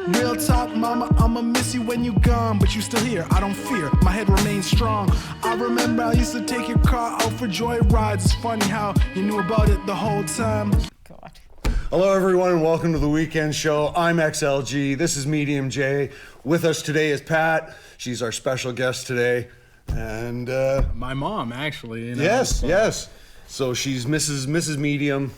Real talk, mama, I'ma miss you when you gone, but you still here, I don't fear, my head remains strong. I remember I used to take your car out for joy rides. It's funny how you knew about it the whole time. God. Hello everyone and welcome to the weekend show. I'm XLG, this is Mediumjay. With us today is Pat. She's our special guest today. And My mom, actually. You know, yes. So she's Mrs. Medium.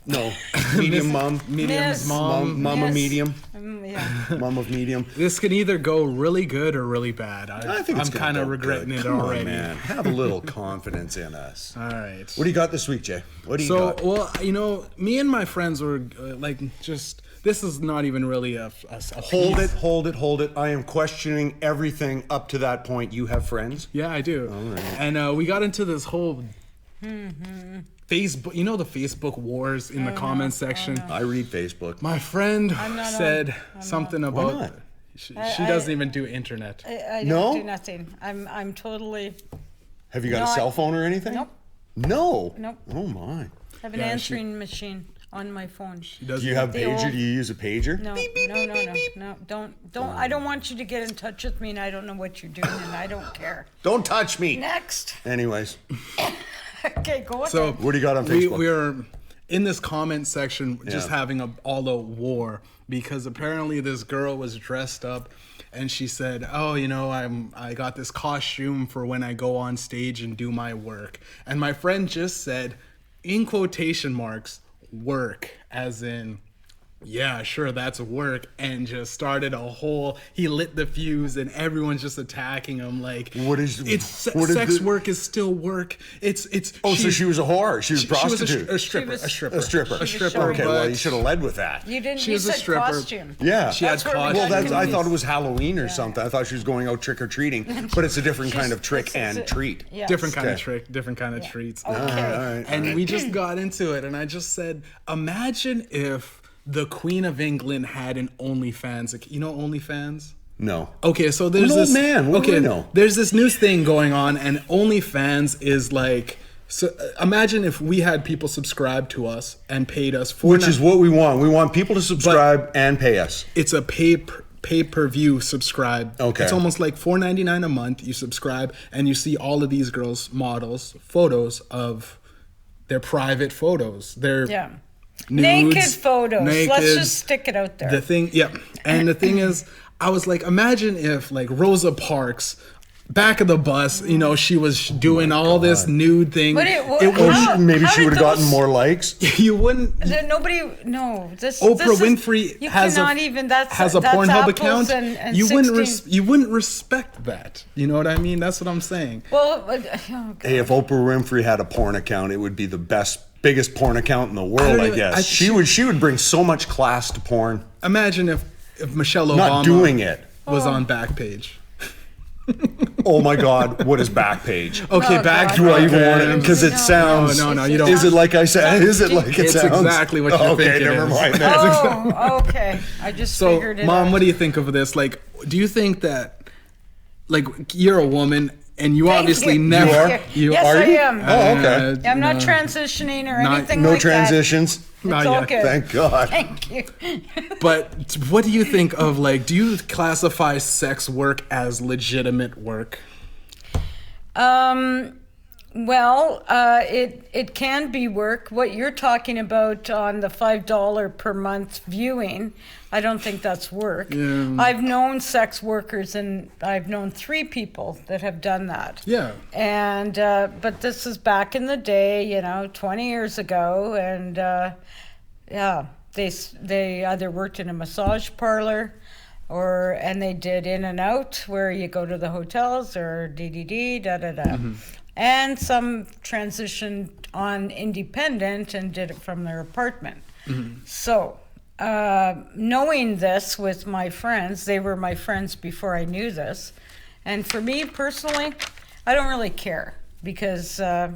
No, Medium Mom. Medium's mom. Mama Yes. Medium. Yeah. Mom of Medium. This can either go really good or really bad. I think it's I'm kind of regretting it Come already. on, man. Have a little confidence in us. All right. What do you got this week, Jay? What do you got? Well, you know, me and my friends were this is not even really a Hold it. I am questioning everything up to that point. You have friends? Yeah, I do. All right. And we got into this whole Facebook, you know, the Facebook wars in the comment section. I read Facebook. My friend said I'm something not. about Why not? she doesn't even do internet. I don't No? do nothing. I'm totally. Have you got a No, cell phone or anything? Nope. No? Nope. Oh my. I have an Yeah, answering machine on my phone. Do you have The pager? old- Do you use a pager? No, no. Don't. I don't want you to get in touch with me, and I don't know what you're doing, and I don't care. Don't touch me. Next. Anyways, Okay, go ahead. So what do you got on Facebook? We're in this comment section just Yeah. having all a war because apparently this girl was dressed up and she said, "Oh, you know, I got this costume for when I go on stage and do my work." And my friend just said, in quotation marks, "work," as in, yeah, sure, that's work, and just started he lit the fuse and everyone's just attacking him like, What is sex work is still work. It's Oh, so she was a whore. She was a prostitute. a stripper. She was- A stripper. A stripper. She was showing- Okay, well, but you should have led with that. You didn't. She You was a said stripper. costume. Yeah. She had That's where we costume. Well, got that's. I confused. thought it was Halloween or something. I thought she was going out trick or treating, but it's a different kind of trick and treat. Yes. Different kind of Okay. trick, different kind of treats. Okay. All right. And we just got into it, and I just said, imagine if the Queen of England had an OnlyFans. You know OnlyFans? No. Okay, so there's An old this. man, what do okay, I know? there's this new thing going on, and OnlyFans is like. So imagine if we had people subscribe to us and paid us for. Which is what we want. We want people to subscribe and pay us. It's a pay-per-view subscribe. Okay. It's almost like $4.99 a month. You subscribe and you see all of these girls' photos of their private photos. Their Yeah. nudes, Naked photos. Let's naked. just stick it out there. The thing, yeah. And the thing is, I was like, imagine if like Rosa Parks, back of the bus, you know, she was doing all this nude thing. But Maybe How she did would have gotten those- more likes. You wouldn't. Nobody. No. This. Oprah this is- Winfrey you has cannot even. That's has a that's Pornhub apples account. And you 16. you wouldn't respect that. You know what I mean? That's what I'm saying. Well. Oh God. Hey, if Oprah Winfrey had a porn account, it would be the biggest porn account in the world, I guess. She would bring so much class to porn. Imagine if Michelle Obama Not doing it. was on Backpage. Oh my God, what is Backpage? Okay, Oh, back God. Do I even want it? Okay. Because it No. sounds. No, you don't. Is it like I said? Is it like it It's sounds? exactly what you okay, think it never is. mind. Oh, okay. I just So, figured it Mom, out. what do you think of this? Like, do you think that, like, you're a woman and you Thank obviously you. never. Thank you. Yes, are I you? am. Oh, okay. I'm not no. transitioning or Not- anything No like transitions. that. Not It's yet. okay. Thank God. Thank you. But what do you think of, like, do you classify sex work as legitimate work? Well, it can be work. What you're talking about on the $5 per month viewing, I don't think that's work. Yeah. I've known sex workers, and I've known 3 people that have done that. Yeah. And but this is back in the day, 20 years ago, and yeah, they either worked in a massage parlor, and they did in and out where you go to the hotels or DDD da da da. Mm-hmm. And some transitioned on independent and did it from their apartment. Mm-hmm. So, knowing this with my friends, they were my friends before I knew this. And for me personally, I don't really care because I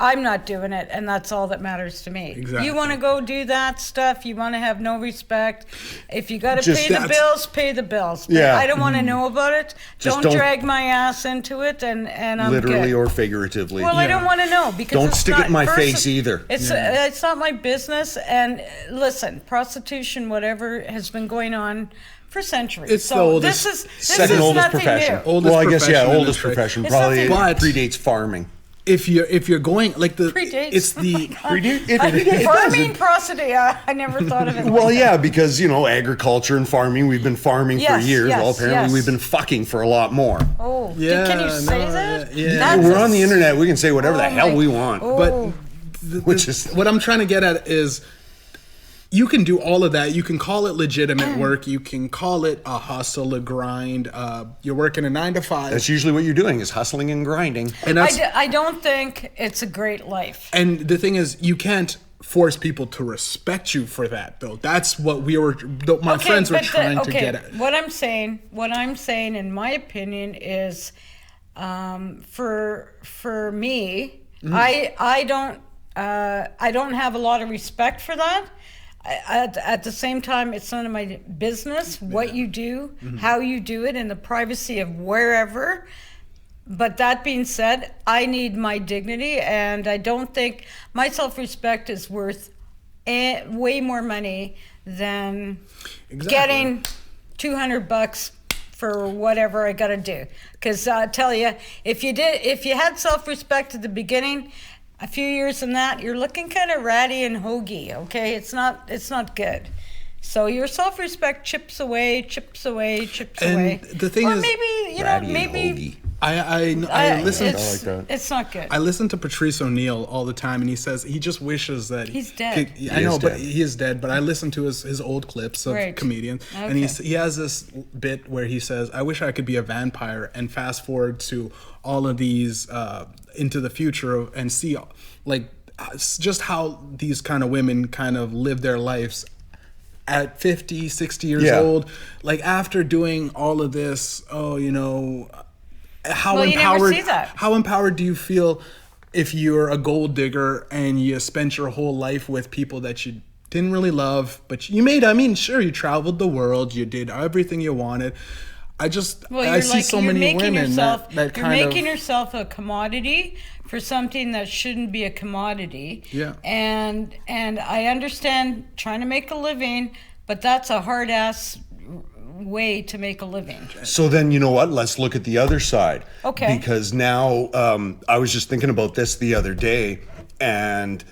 I'm not doing it, and that's all that matters to me. Exactly. You want to go do that stuff, you want to have no respect. If you got to Just pay the that's- bills, pay the bills. But Yeah. I don't want to know about it. Just Don't don't- drag my ass into it, and I'm Literally good. or figuratively. Well, I don't want to know because Don't it's stick it not- in my first, face either. It's not my business. And listen, prostitution, whatever, has been going on for centuries. It's the oldest- This Second is oldest nothing profession. new. Oldest well, I guess, profession in oldest this trade. profession. It's Probably nothing- But- predates farming. If you're going like the Predates. it's the Farming, prostitute. I never thought of it. Well, like yeah, because, agriculture and farming, we've been farming Yes, for years. yes, Well, apparently yes. we've been fucking for a lot more. that. Oh, Yeah, can you say no, that? yeah. That's We're a on the internet. We can say whatever the Oh hell my- we want. Oh. but Which is- what I'm trying to get at is you can do all of that. You can call it legitimate work. You can call it a hustle, a grind. You're working a 9 to 5. That's usually what you're doing is hustling and grinding. And that's I don't think it's a great life. and the thing is, you can't force people to respect you for that, though. That's what my friends were but trying to get at. What I'm saying, in my opinion, is for me, Mm-hmm. I don't have a lot of respect for that. At the same time, it's none of my business what you do, Mm-hmm. how you do it in the privacy of wherever. But that being said, I need my dignity, and I don't think my self-respect is worth way more money than Exactly. getting $200 for whatever I got to do. Because I tell you, if you had self-respect at the beginning, a few years in that, you're looking kind of ratty and hoagie. Okay, it's not good. So your self-respect chips away. And the thing or is- maybe Ratty and maybe hoagie. I listen. it's, I like that. it's not good. I listen to Patrice O'Neill all the time, and he says he just wishes that He's dead. I He know, is but dead. he is dead. But I listen to his old clips of Right. comedians, and Okay. he has this bit where he says, "I wish I could be a vampire and fast forward to all of these into the future and see like just how these kind of women kind of live their lives." At 50, 60 years Yeah. old, like after doing all of this, how Well, you never empowered see that. how empowered do you feel if you're a gold digger and you spent your whole life with people that you didn't really love, but you made, sure, you traveled the world, you did everything you wanted. I see so many women that you're kind making of, yourself a commodity for something that shouldn't be a commodity. Yeah. And I understand trying to make a living, but that's a hard ass way to make a living. So then, you know what? Let's look at the other side. Okay. Because now, I was just thinking about this the other day, and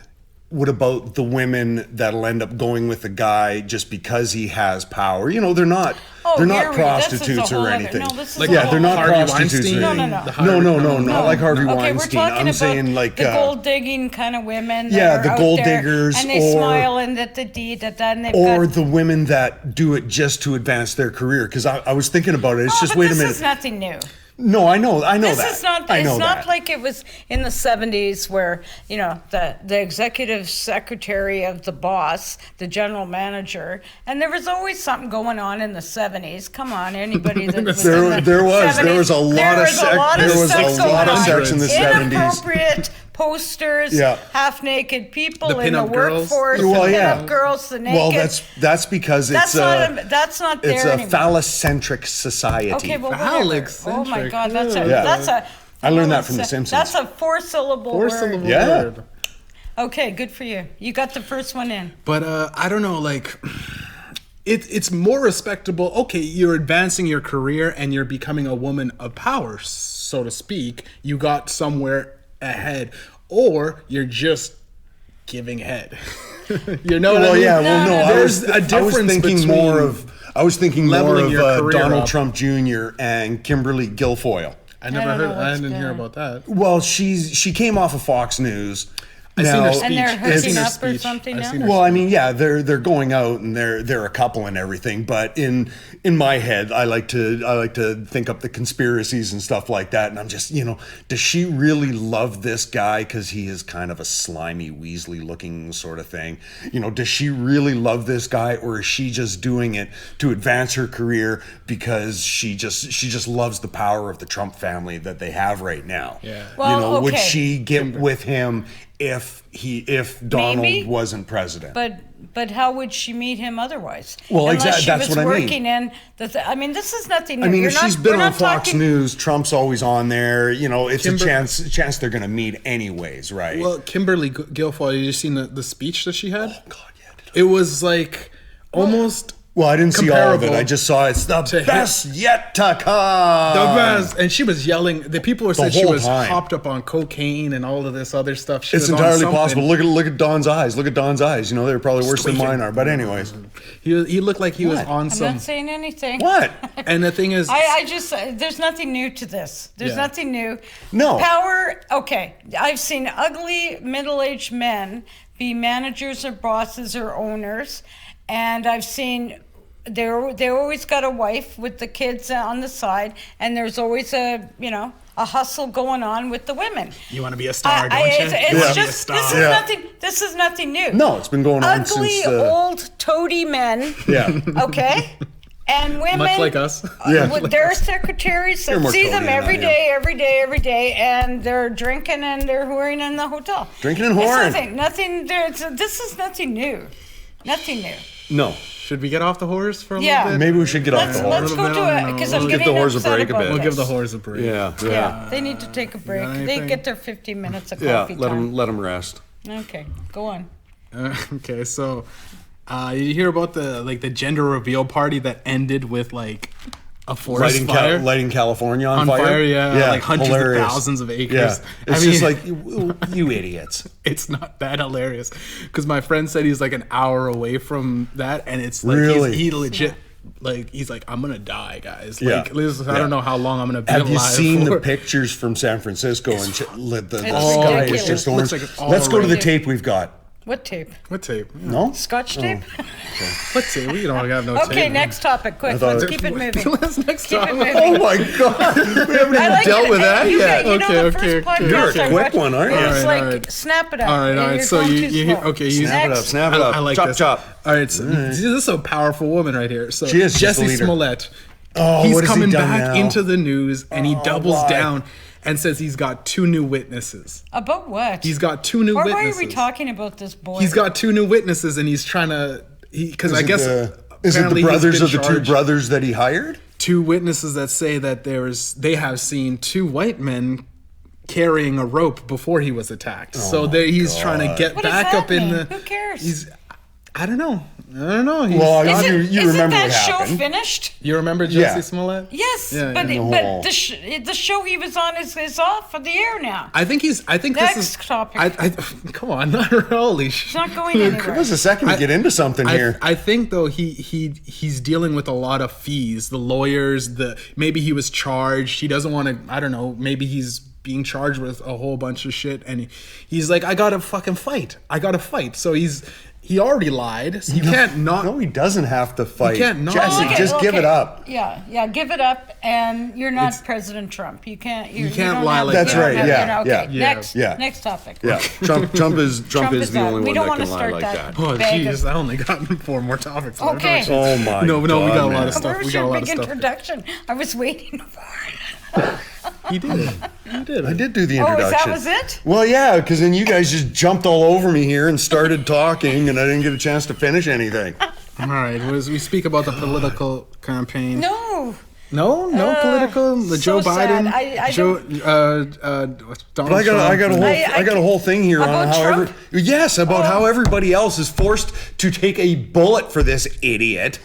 what about the women that'll end up going with a guy just because he has power? They're not. Oh, they're here not we- this is a prostitutes whole or other- anything. no, this is Like a yeah, whole they're not Harvey prostitutes. Weinstein? or anything. No, no, no, no. not like Harvey Okay, Weinstein. we're talking I'm about saying like the gold digging kind of women. That yeah, are the out gold there, diggers, and they or- smile and that and they've or got. the women that do it just to advance their career. Because I was thinking about it. It's just but wait a this minute. is nothing new. No, I know This that. is not. I know It's not that. like it was in the '70s, where the executive secretary of the boss, the general manager, and there was always something going on in the '70s. Come on, anybody that was There- in the there was. 70s, There was a lot of sex- there was sex a lot going of on. sex in the 70s. Inappropriate posters, Yeah. half-naked people The in the pinup girls. workforce, Well, the yeah. pinup girls, the naked. Well, that's because that's not there it's a anymore. phallocentric society. Okay, well, Phallic whatever. Oh my centric. God, Yeah. that's a. I learned that from The Simpsons. That's a four-syllable word. syllable Yeah. word. Okay, good for you. You got the first one in. But I don't know, like it's more respectable. Okay, you're advancing your career and you're becoming a woman of power, so to speak. You got somewhere ahead, or you're just giving head. You know what I Well, mean? yeah, well, no, I There's was, a I was difference thinking between more of. I was thinking more leveling of your career Donald up. Trump Jr. and Kimberly Guilfoyle. I never don't heard. know I what's didn't hear going about that. Well, she came off of Fox News, I seen her Now- speech. And they're I seen hooking her up or speech. something I now? seen her Well, I mean, yeah, they're going out and they're a couple and everything, but in my head, I like to think up the conspiracies and stuff like that, and I'm just, does she really love this guy because he is kind of a slimy Weasley looking sort of thing? Does she really love this guy, or is she just doing it to advance her career because she just loves the power of the Trump family that they have right now? Yeah. Well, Would okay. she get with him if Donald Maybe. wasn't president? But how would she meet him otherwise? Well, Unless exactly, she that's was what I mean. working in this is nothing new. I mean, You're if she's been we're on not Fox talking- News, Trump's always on there. It's Kimber- a chance they're going to meet anyways, right? Well, Kimberly Guilfoyle, you seen the speech that she had? Oh, God, yeah. It was like almost Well, I didn't see all of it. comparable I just saw it's the to best yet to come. the best. And she was yelling. The people were saying she whole was time. hopped up on cocaine and all of this other stuff. She It's was on entirely something. possible. Look at Don's eyes. Look at Don's eyes. They're probably worse than mine are. But anyways, He looked like he was What? on I'm some. not saying anything. what? And the thing is, I just there's nothing new to this. There's Yeah. nothing new. No. Power. Okay, I've seen ugly middle-aged men be managers or bosses or owners, and I've seen they always got a wife with the kids on the side, and there's always a hustle going on with the women. you want to be a star, don't you? It's You wanna be a just star. this is Yeah. nothing. This is nothing new. No, it's been going on Ugly since. old toady men. Yeah. Okay. And women, Much like us. Yeah. with their secretaries You're that more see them toady than every I day, every day, and they're drinking and they're whoring in the hotel. Drinking and It's whoring. nothing. This is nothing new. Nothing new. No. Should we get off the horse for a Yeah. little bit? Maybe we should get off Let's the horse. let's go to it because I'm Let's give getting the horse a upset break a about bit. We'll give the this. horse a break. Yeah, they need to take a break. got They anything? get their 15 minutes of Yeah. coffee Let time. him rest. Okay, go on. Okay, so did you hear about the gender reveal party that ended with like a forest fire? Lighting California on, On fire, yeah, like hundreds of thousands of acres. Yeah. I It's mean- just like you idiots. It's not that hilarious because my friend said he's like an hour away from that, and it's like Really? he legit like he's like I'm gonna die, guys. Yeah. Like listen, I Yeah. don't know how long I'm gonna be Have you alive seen for. the pictures from San Francisco and the sky ridiculous. is just It orange? looks like it's all Let's go to the orange. tape we've got. What tape? What tape? No? Scotch tape? What tape? We don't have no tape. Okay, next topic. Quick, thought let's it- keep it moving. Let's next Keep it topic. moving. Oh my God. We haven't even I like dealt it. with that You yet. got- you know Okay, the okay, first okay. podcast You're a I quick watched, one, aren't you? It was All like, right, all right. snap it up. All right, all right. You're So going you too slow. okay? You Snap it up, snap it up. I like Chop, this. chop. All right, so this is a powerful woman right here. So She is, she's the Jesse leader. Smollett. Oh, He's what has he coming done back now? into the news, and he doubles why? down and says he's got 2 new witnesses. About what? He's got 2 new Why witnesses. are we talking about this boy? He's got 2 new witnesses, and he's trying to. Because I guess Is it apparently the he's brothers been of the 2 charged. brothers that he hired? 2 witnesses that say that they have seen 2 white men carrying a rope before he was attacked. So he's trying to get What does back that up in mean? the. Who cares? I don't know. He's, Well, Isn't, you isn't remember that what show happened. finished? you remember Jesse Yeah. Smollett? Yes, Yeah, but yeah. but the show he was on is off of the air now. I think this Next is topic. I come on, not holy It's shit. not going Give anywhere. us a second to get into something here. I think though he's dealing with a lot of fees. The lawyers, maybe he was charged. He doesn't want to. I don't know. Maybe he's being charged with a whole bunch of shit, and he's like, I gotta fucking fight. I gotta fight. So he already lied. So you can't not. No, he doesn't have to fight. can't not- Jesse, Okay, just give it up. Yeah, give it up. And you're not President Trump. You can't. You can't don't lie have- like That's that. right, you yeah, know, okay, yeah, Next, yeah. next topic. Yeah, Trump is the is only out. We one don't that wanna can lie start like that. that. Oh Bag jeez, of- I only got 4 more topics. left. Okay. Oh my! No, we got a God, lot man. of stuff. Where's We got a your lot of big stuff. introduction? I was waiting for it. He did. He did. I did do the Oh, is introduction. that was it? Well, yeah, because then you guys just jumped all over me here and started talking, and I didn't get a chance to finish anything. All right. As we speak about the political campaign. No. No political. The so Joe sad. Biden. I Joe. Donald But I Trump. got a whole thing here on About how Trump? how everybody else is forced to take a bullet for this idiot,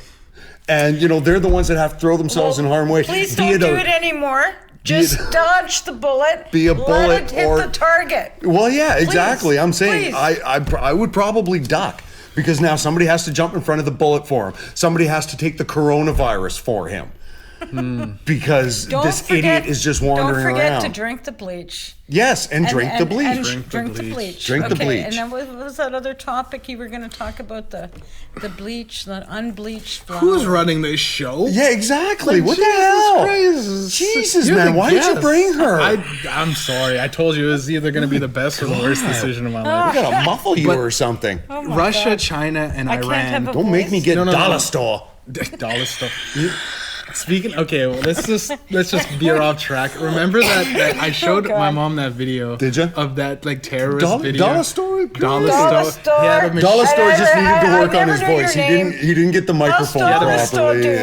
and they're the ones that have to throw themselves in harm's way. Please Be don't do a- it anymore. Just dodge the bullet. Be a Let bullet it hit or- the target. Well, yeah, exactly. I'm saying please. I would probably duck because now somebody has to jump in front of the bullet for him. Somebody has to take the coronavirus for him. because this idiot is just wandering Don't forget around. to drink the bleach. Yes, and drink the bleach. Drink the bleach. Drink the Okay, bleach. and then what was that other topic you were going to talk about? The bleach, the unbleached flower. Who's running this show? Yeah, exactly. Like, what the Jesus hell? Christ. Jesus, You're man. the Why did you guest. bring her? I'm sorry. I told you it was either going to be the best or the worst decision of my life. I gotta muffle you But- or something. Oh my Russia, God. China, and I can't Iran. have a Don't make me get No, no, dollar no. store. Dollar stuff. Speaking, okay, well, let's just veer off track. Remember that I showed God. my mom that video. Did ya? Of that like terrorist video. Dollar store? Dollar Dollar store. store. He had a Dollar mach- store just needed to I work on never his knew your voice. name. He didn't get the microphone Dollar store, properly. dude.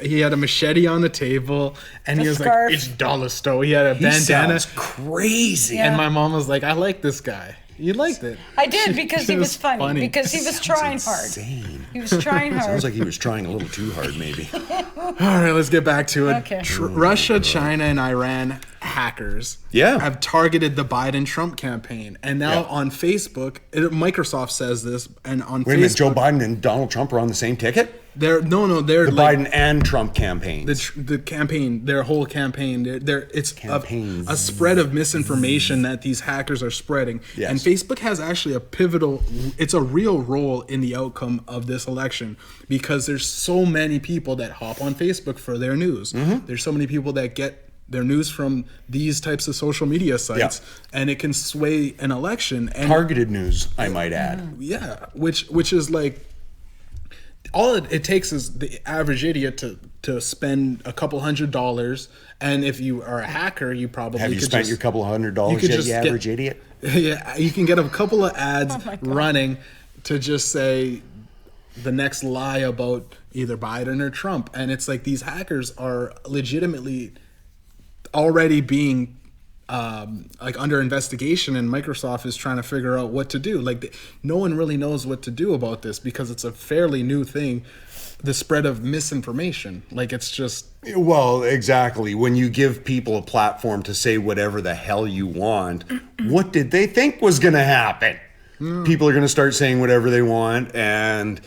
he had a machete on the table, and he The was scarf. like, "It's dollar store." He had a He bandana, sounds crazy. Yeah. and my mom was like, "I like this guy." You liked it. I did because he It was funny. Because he was Sounds trying hard. insane. He was trying hard. Sounds like he was trying a little too hard, maybe. All right, let's get back to it. Okay. Russia, China, and Iran hackers Yeah. have targeted the Biden-Trump campaign, and now Yeah. on Facebook, Microsoft says this, and on Wait a minute, Joe Facebook, Biden and Donald Trump are on the same ticket? they're The like, Biden and Trump campaigns. the campaign, their whole campaign, it's Campaigns. a spread of misinformation that these hackers are spreading. Yes. And Facebook has actually it's a real role in the outcome of this election because there's so many people that hop on Facebook for their news. Mm-hmm. There's so many people that get their news from these types of social media sites, and it can sway an election. And Targeted news, I might add. yeah, which is like all it takes is the average idiot to spend a couple $100, and if you are a hacker, you probably Have you could spent just, your couple $100 you could yet, just you get- average idiot? Yeah, you can get a couple of ads Oh my God. running to just say the next lie about either Biden or Trump, and it's like these hackers are legitimately already being like under investigation, and Microsoft is trying to figure out what to do. Like no one really knows what to do about this because it's a fairly new thing, the spread of misinformation. Like it's just Well, exactly. When you give people a platform to say whatever the hell you want, what did they think was going to happen? People are going to start saying whatever they want, and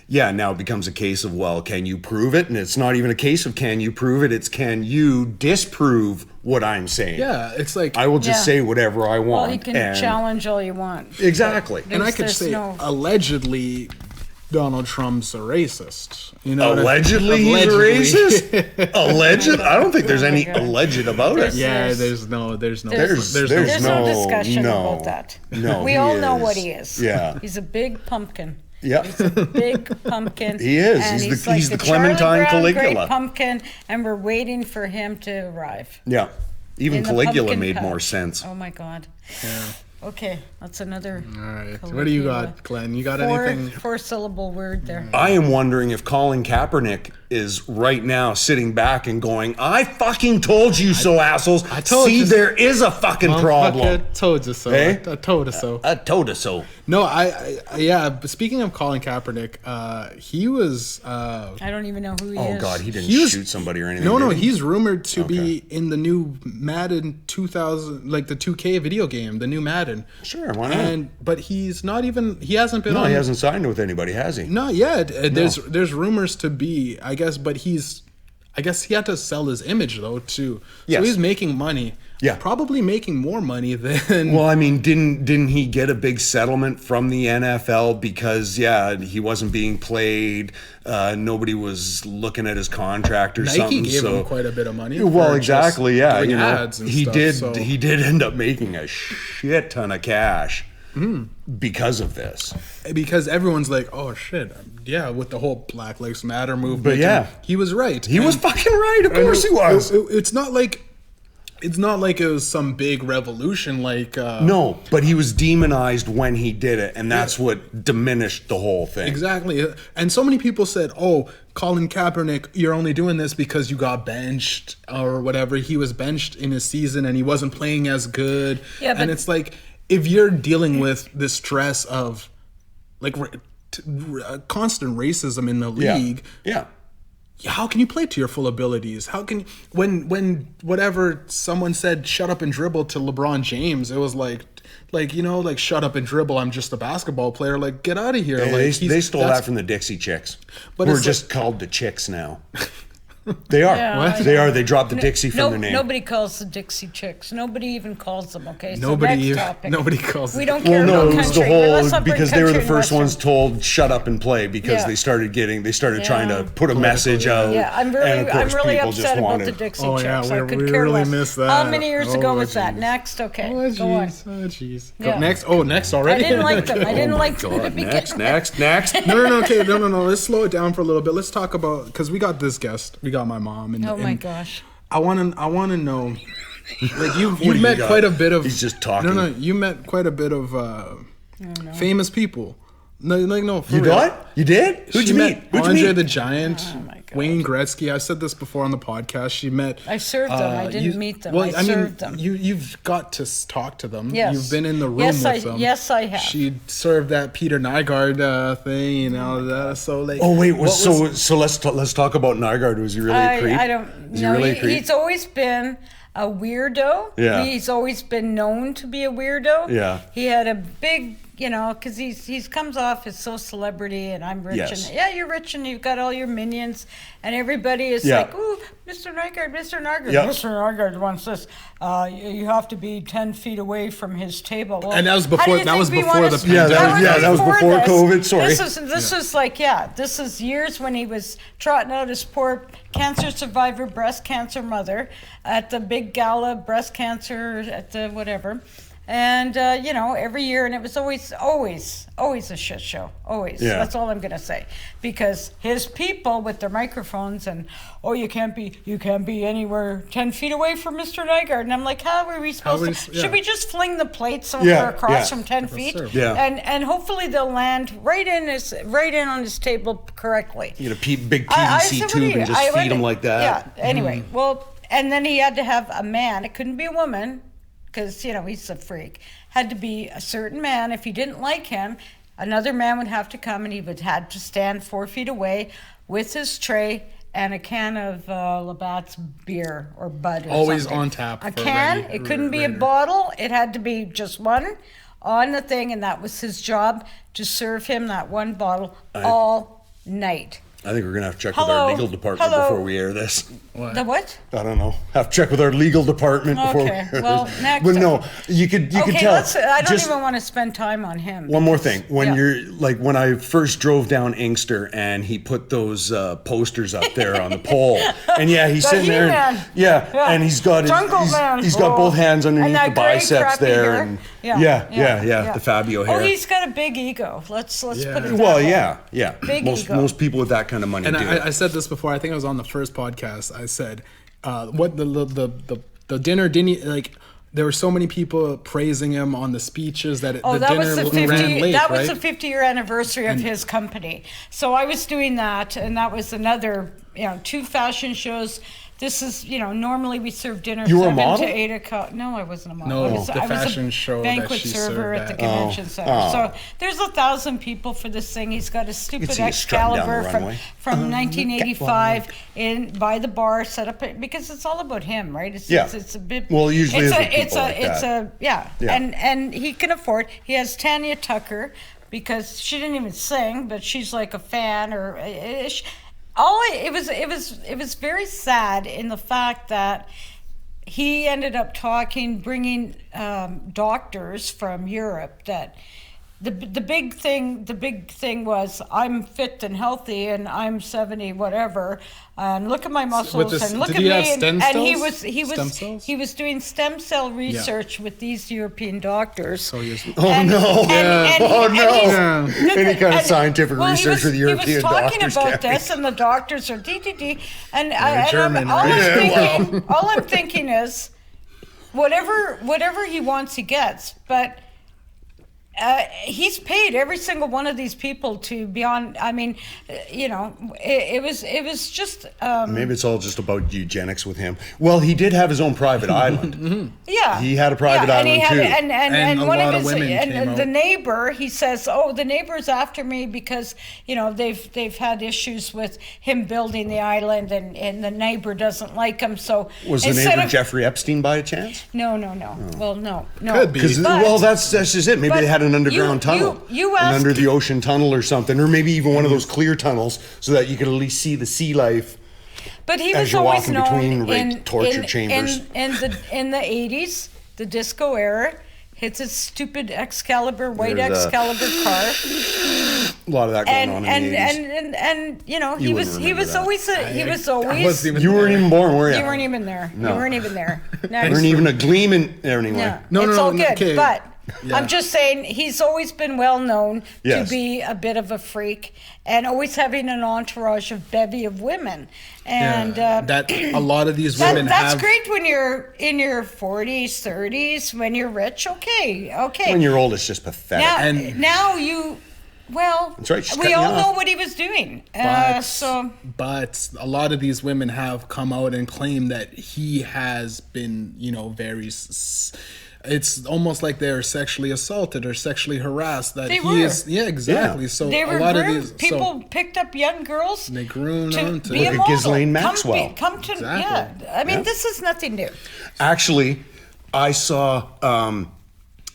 yeah, now it becomes a case of, well, can you prove it? And it's not even a case of can you prove it, it's can you disprove what I'm saying? yeah, it's like I will just Yeah. say whatever I want. Well, you can and- challenge all you want. Exactly. and I could There's say no- allegedly Donald Trump's a racist. You know, what I- Allegedly he's a racist? Alleged? I don't think there's any God. alleged about it. Yeah, There's- there's no There's There's no discussion no, about that. no, we he all know is. what he is. Yeah. He's a big pumpkin. Yeah. He's a big pumpkin. He is. And He's the- like he's the Charlie Clementine Brown Caligula. Great pumpkin, and we're waiting for him to arrive. Yeah. Even In the Caligula pumpkin made patch. more sense. Oh my God. Okay, that's another. All right. What do you got, Glenn? You got anything? Four-syllable word there. I am wondering if Colin Kaepernick is right now sitting back and going, I fucking told you so, assholes. I told See, you so." there is a fucking problem. Motherfucker, told you so. Eh? I told you so. I told us so. No, yeah. But speaking of Colin Kaepernick, he was. I don't even know who he Oh, is. God, he didn't He was- shoot somebody or anything. No, did he? he's rumored to be in the new Madden 2000, like the 2K video game, the new Madden. Sure, why not? But he's not even. He hasn't been No, on. he hasn't signed with anybody, has he? Not yet. There's rumors to be, I guess, but I guess he had to sell his image though too. Yes. So he's making money. Yeah. Probably making more money than. Well, I mean, didn't he get a big settlement from the NFL because he wasn't being played, nobody was looking at his contract or Nike something. gave so him quite a bit of money. Well, for exactly, just yeah. doing You know, ads and he stuff, did. so- He did end up making a shit ton of cash Hmm. because of this. because everyone's like, oh shit, yeah, with the whole Black Lives Matter movement. But yeah. he was right. He was And- fucking right. Of course he was. It's not like it was some big revolution. Like No, but he was demonized when he did it, and that's what diminished the whole thing. Exactly. And so many people said, oh, Colin Kaepernick, you're only doing this because you got benched or whatever. He was benched in his season and he wasn't playing as good. Yeah, but- and it's like, if you're dealing with the stress of like constant racism in the league, Yeah. how can you play to your full abilities? How can when whatever someone said shut up and dribble to LeBron James, it was like shut up and dribble, I'm just a basketball player, like get out of here. They Like stole that from the Dixie Chicks. But We're it's just called the Chicks now. They are. Yeah, What? They are. They dropped the Dixie from their name. Nobody calls the Dixie Chicks. Nobody even calls them. Okay, so Nobody next topic. nobody calls We it. don't care Well, no, about it was country. the but let's whole not bring because they were the country and first ones Western. told shut up and play because Yeah. they started trying Yeah. to put a message out. Yeah, I'm and really, of course I'm really people just upset about wanted. the Dixie Oh, yeah, Chicks. I we could care really less. missed that. How many years ago Oh, was that? geez. Next, okay, Oh, go on. jeez. Oh, jeez. Yeah. Next. Oh, next already? I didn't like them. I didn't like them. God, at the beginning. next. No. Okay, no. Let's slow it down for a little bit. Let's talk about because we got this guest. We got my mom. And, Oh my and gosh. I want to know. Like What you've do you met got? quite a bit of. He's just talking. No. You met quite a bit of famous people. No. For You real. what? You did? Who'd She you met meet? Who'd you Andre meet? the Giant, Oh my God. Wayne Gretzky. I said this before on the podcast. She met. I served them. I didn't meet them. I served them. You've got to talk to them. Yes. You've been in the room Yes, with them. yes, I have. She served that Peter Nygaard thing and all that. So like. Oh wait, what so let's talk about Nygaard. Was he really a creep? I don't Was he know. really a creep? He's always been a weirdo. Yeah. He's always been known to be a weirdo. Yeah. He had a big, because he's comes off as so celebrity, and I'm rich, Yes. and yeah, you're rich, and you've got all your minions, and everybody is Yeah. like, ooh, Mr. Nygaard, Mr. Nygaard, Yeah. Mr. Nygaard wants this. You have to be 10 feet away from his table. Well, And that was how do before- you that think was we before wanna the spend- pandemic. that was before this. COVID, sorry. This is like, this is years when he was trotting out his poor cancer survivor, breast cancer mother at the big gala, breast cancer at the whatever. And, every year, and it was always a shit show. Always. Yeah. That's all I'm going to say. Because his people with their microphones and, you can't be anywhere 10 feet away from Mr. Nygaard. And I'm like, how are we supposed to? yeah. Should we just fling the plate somewhere Yeah, across yeah. from 10 feet? serve. Yeah. And hopefully they'll land right in on his table correctly. You know, big I PVC said, what tube do you- and just I feed went- him like that. Yeah. Anyway, well, and then he had to have a man. It couldn't be a woman because he's a freak. Had to be a certain man. If he didn't like him, another man would have to come, and he would had to stand 4 feet away with his tray and a can of Labatt's beer or Bud. Or Always something. on tap A for can. ready- It couldn't be a ready. bottle. It had to be just one on the thing, and that was his job, to serve him that one bottle all night. I think we're gonna have to check with Hello? our legal department Hello? before we air this. The what? I don't know. Have to check with our legal department before we Okay, air well, this. next But no, time. you could Okay, tell. I don't Just even want to spend time on him. one more thing. When Yeah. you're like when I first drove down Inkster and he put those posters up there on the pole, and he's The sitting there, He-Man. and, and he's got Jungle Man. he's got both hands And underneath that the gray biceps crappy there, hair. and Yeah. the Fabio hair. Oh, he's got a big ego. Let's put it that well, way. yeah. Big ego. Most people with that kind of money And do. I said this before. I think I was on the first podcast. I said, what the dinner didn't like. There were so many people praising him on the speeches that the that dinner was the ran 50. late. That was right? the 50-year anniversary of his company. So I was doing that, and that was another, 2 fashion shows. This is, normally we serve dinner You were a 7 model? to 8 o'clock. No, I wasn't a model. No, I was, the I was fashion a show that banquet she server served at the at. convention center. So there's 1,000 people for this thing. He's got a stupid see you strutting down the Excalibur runway. from 1985 by the bar set up because it's all about him, right? It's a bit. Well, it usually it's is a, with people it's a, like it's that. yeah. And he can afford. He has Tanya Tucker because she didn't even sing, but she's like a fan or. It was very sad in the fact that he ended up bringing doctors from Europe that. The big thing was I'm fit and healthy and I'm 70 whatever and look at my muscles and look did at he me have stem and cells? he was doing stem cell research with these European doctors. So he was- Any kind of scientific research with European he was talking doctors, about Kathy. this, and the doctors are DDD, and German, all right? all I'm thinking is, whatever he wants, he gets, but. He's paid every single one of these people to be on. I mean, it was just. Maybe it's all just about eugenics with him. Well, he did have his own private island. Yeah, He had a private island too. And a one lot of of his women came and the out. neighbor, he says, "Oh, the neighbor's after me because they've had issues with him building the island, and the neighbor doesn't like him." So Was the instead neighbor of- Jeffrey Epstein by a chance? No. Well, no. Could be. Because But- that's just it. Maybe but they had an underground tunnel, you an asked- under the ocean tunnel or something, or maybe even one of those clear tunnels, so that you could at least see the sea life. But he as was you're always walking known between torture chambers. in the 80s, the disco era. Hits his stupid Excalibur, white There's Excalibur car, a lot of that going on in the 80s. and you know You he wouldn't was remember always wasn't You weren't even born, were you? you weren't even there. No. You weren't even there. You weren't even a gleam in anyway. Yeah. No, it's no, all no, good. okay. But Yeah. I'm just saying he's always been well known Yes. to be a bit of a freak and always having an entourage of bevy of women. And that a lot of these women that's have. great when you're in your 40s, 30s, when you're rich. Okay. When you're old, it's just pathetic. Now, And- now you, well, That's right, she's we cutting all you off. know what he was doing. But a lot of these women have come out and claimed that he has been, very. It's almost like they're sexually assaulted or sexually harassed. That They he were. is, yeah, exactly. Yeah. So they a were lot groomed. of these People picked up young girls. they groomed to on to be a Look at model. Ghislaine Maxwell. Come to, Exactly. yeah. I mean, Yeah. this is nothing new. Actually, I saw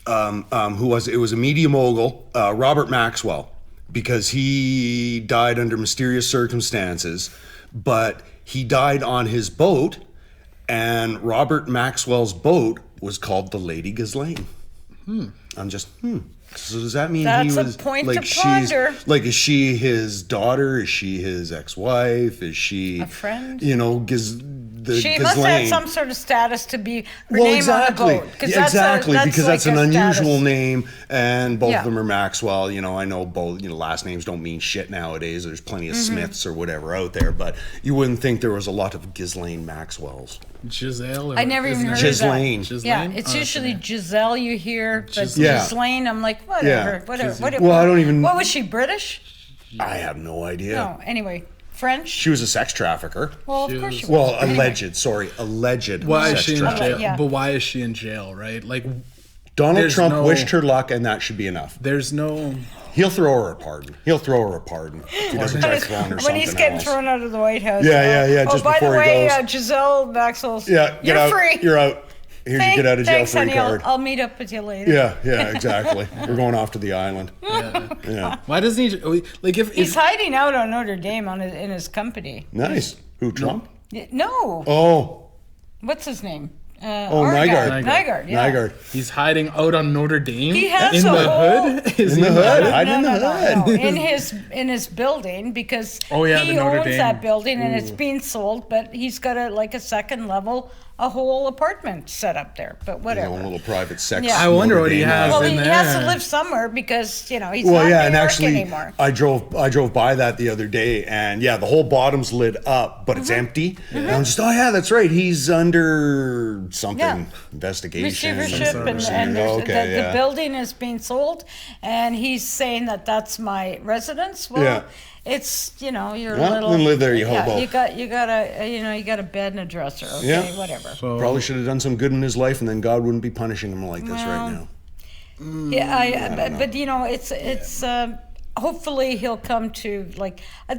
who was it? It was a media mogul, Robert Maxwell, because he died under mysterious circumstances, but he died on his boat, and Robert Maxwell's boat was called the Lady Ghislaine. I'm just So does that mean That's he a was point like to ponder. is she his daughter? Is she his ex-wife? Is she A friend? the She must have Ghislaine. some sort of status to be her Well, name exactly. on the boat. Yeah, exactly, because that's like an a unusual status. name, and both Yeah. of them are Maxwell. I know both. Last names don't mean shit nowadays. There's plenty of Mm-hmm. Smiths or whatever out there, but you wouldn't think there was a lot of Ghislaine Maxwells. Giselle. I never even heard Ghislaine. of that. Ghislaine? Yeah, it's Oh, usually okay. Giselle you hear, but Yeah. Ghislaine, I'm like, whatever, Yeah. whatever. Well, I don't even- What was she, British? I have no idea. No, anyway, French? She was a sex trafficker. Well, of She course was- she was. Well, Anyway. alleged Why is sex she in trafficker. jail? Yeah. But why is she in jail? Right? Like, Donald There's Trump no- wished her luck, and that should be enough. there's no. He'll throw her a pardon. If he doesn't try throwing her When something he's getting else. thrown out of the White House. Yeah, Oh, just by the before he way, goes. Giselle Maxwell's. Yeah, get you're out. free. You're out. Here's your get out of jail Thanks, free honey. card. I'll meet up with you later. Yeah, exactly. We're going off to the island. Yeah. Why doesn't he? Like, He's hiding out on Notre Dame in his company. Nice. Who, Trump? No. Oh, What's his name? Nygaard. Nygaard, yeah. Nygaard. he's hiding out on Notre Dame. He has in a the whole- hood. Is In he the in hood. hood? Hiding in the hood. No. In his building because Oh, yeah, he the Notre owns Dame. that building and it's being sold, but he's got a second level, a whole apartment set up there. But His whatever. own little private sex. Yeah. I wonder Notre what he Dame has house. Well, in he has to there. live somewhere because he's Well, not yeah, in and New York actually, anymore. I drove by that the other day, and yeah, the whole bottom's lit up, but it's Mm-hmm. empty. And I'm just, oh yeah, that's right. He's under something Yeah. investigation. Receivership and Okay, the building is being sold, and he's saying that's my residence. Well, Yeah. it's you're Well, a little. then live there, you hobo. You got a bed and a dresser. Okay, Yeah. whatever. Probably should have done some good in his life, and then God wouldn't be punishing him like this Well, right now. Yeah, but it's hopefully he'll come to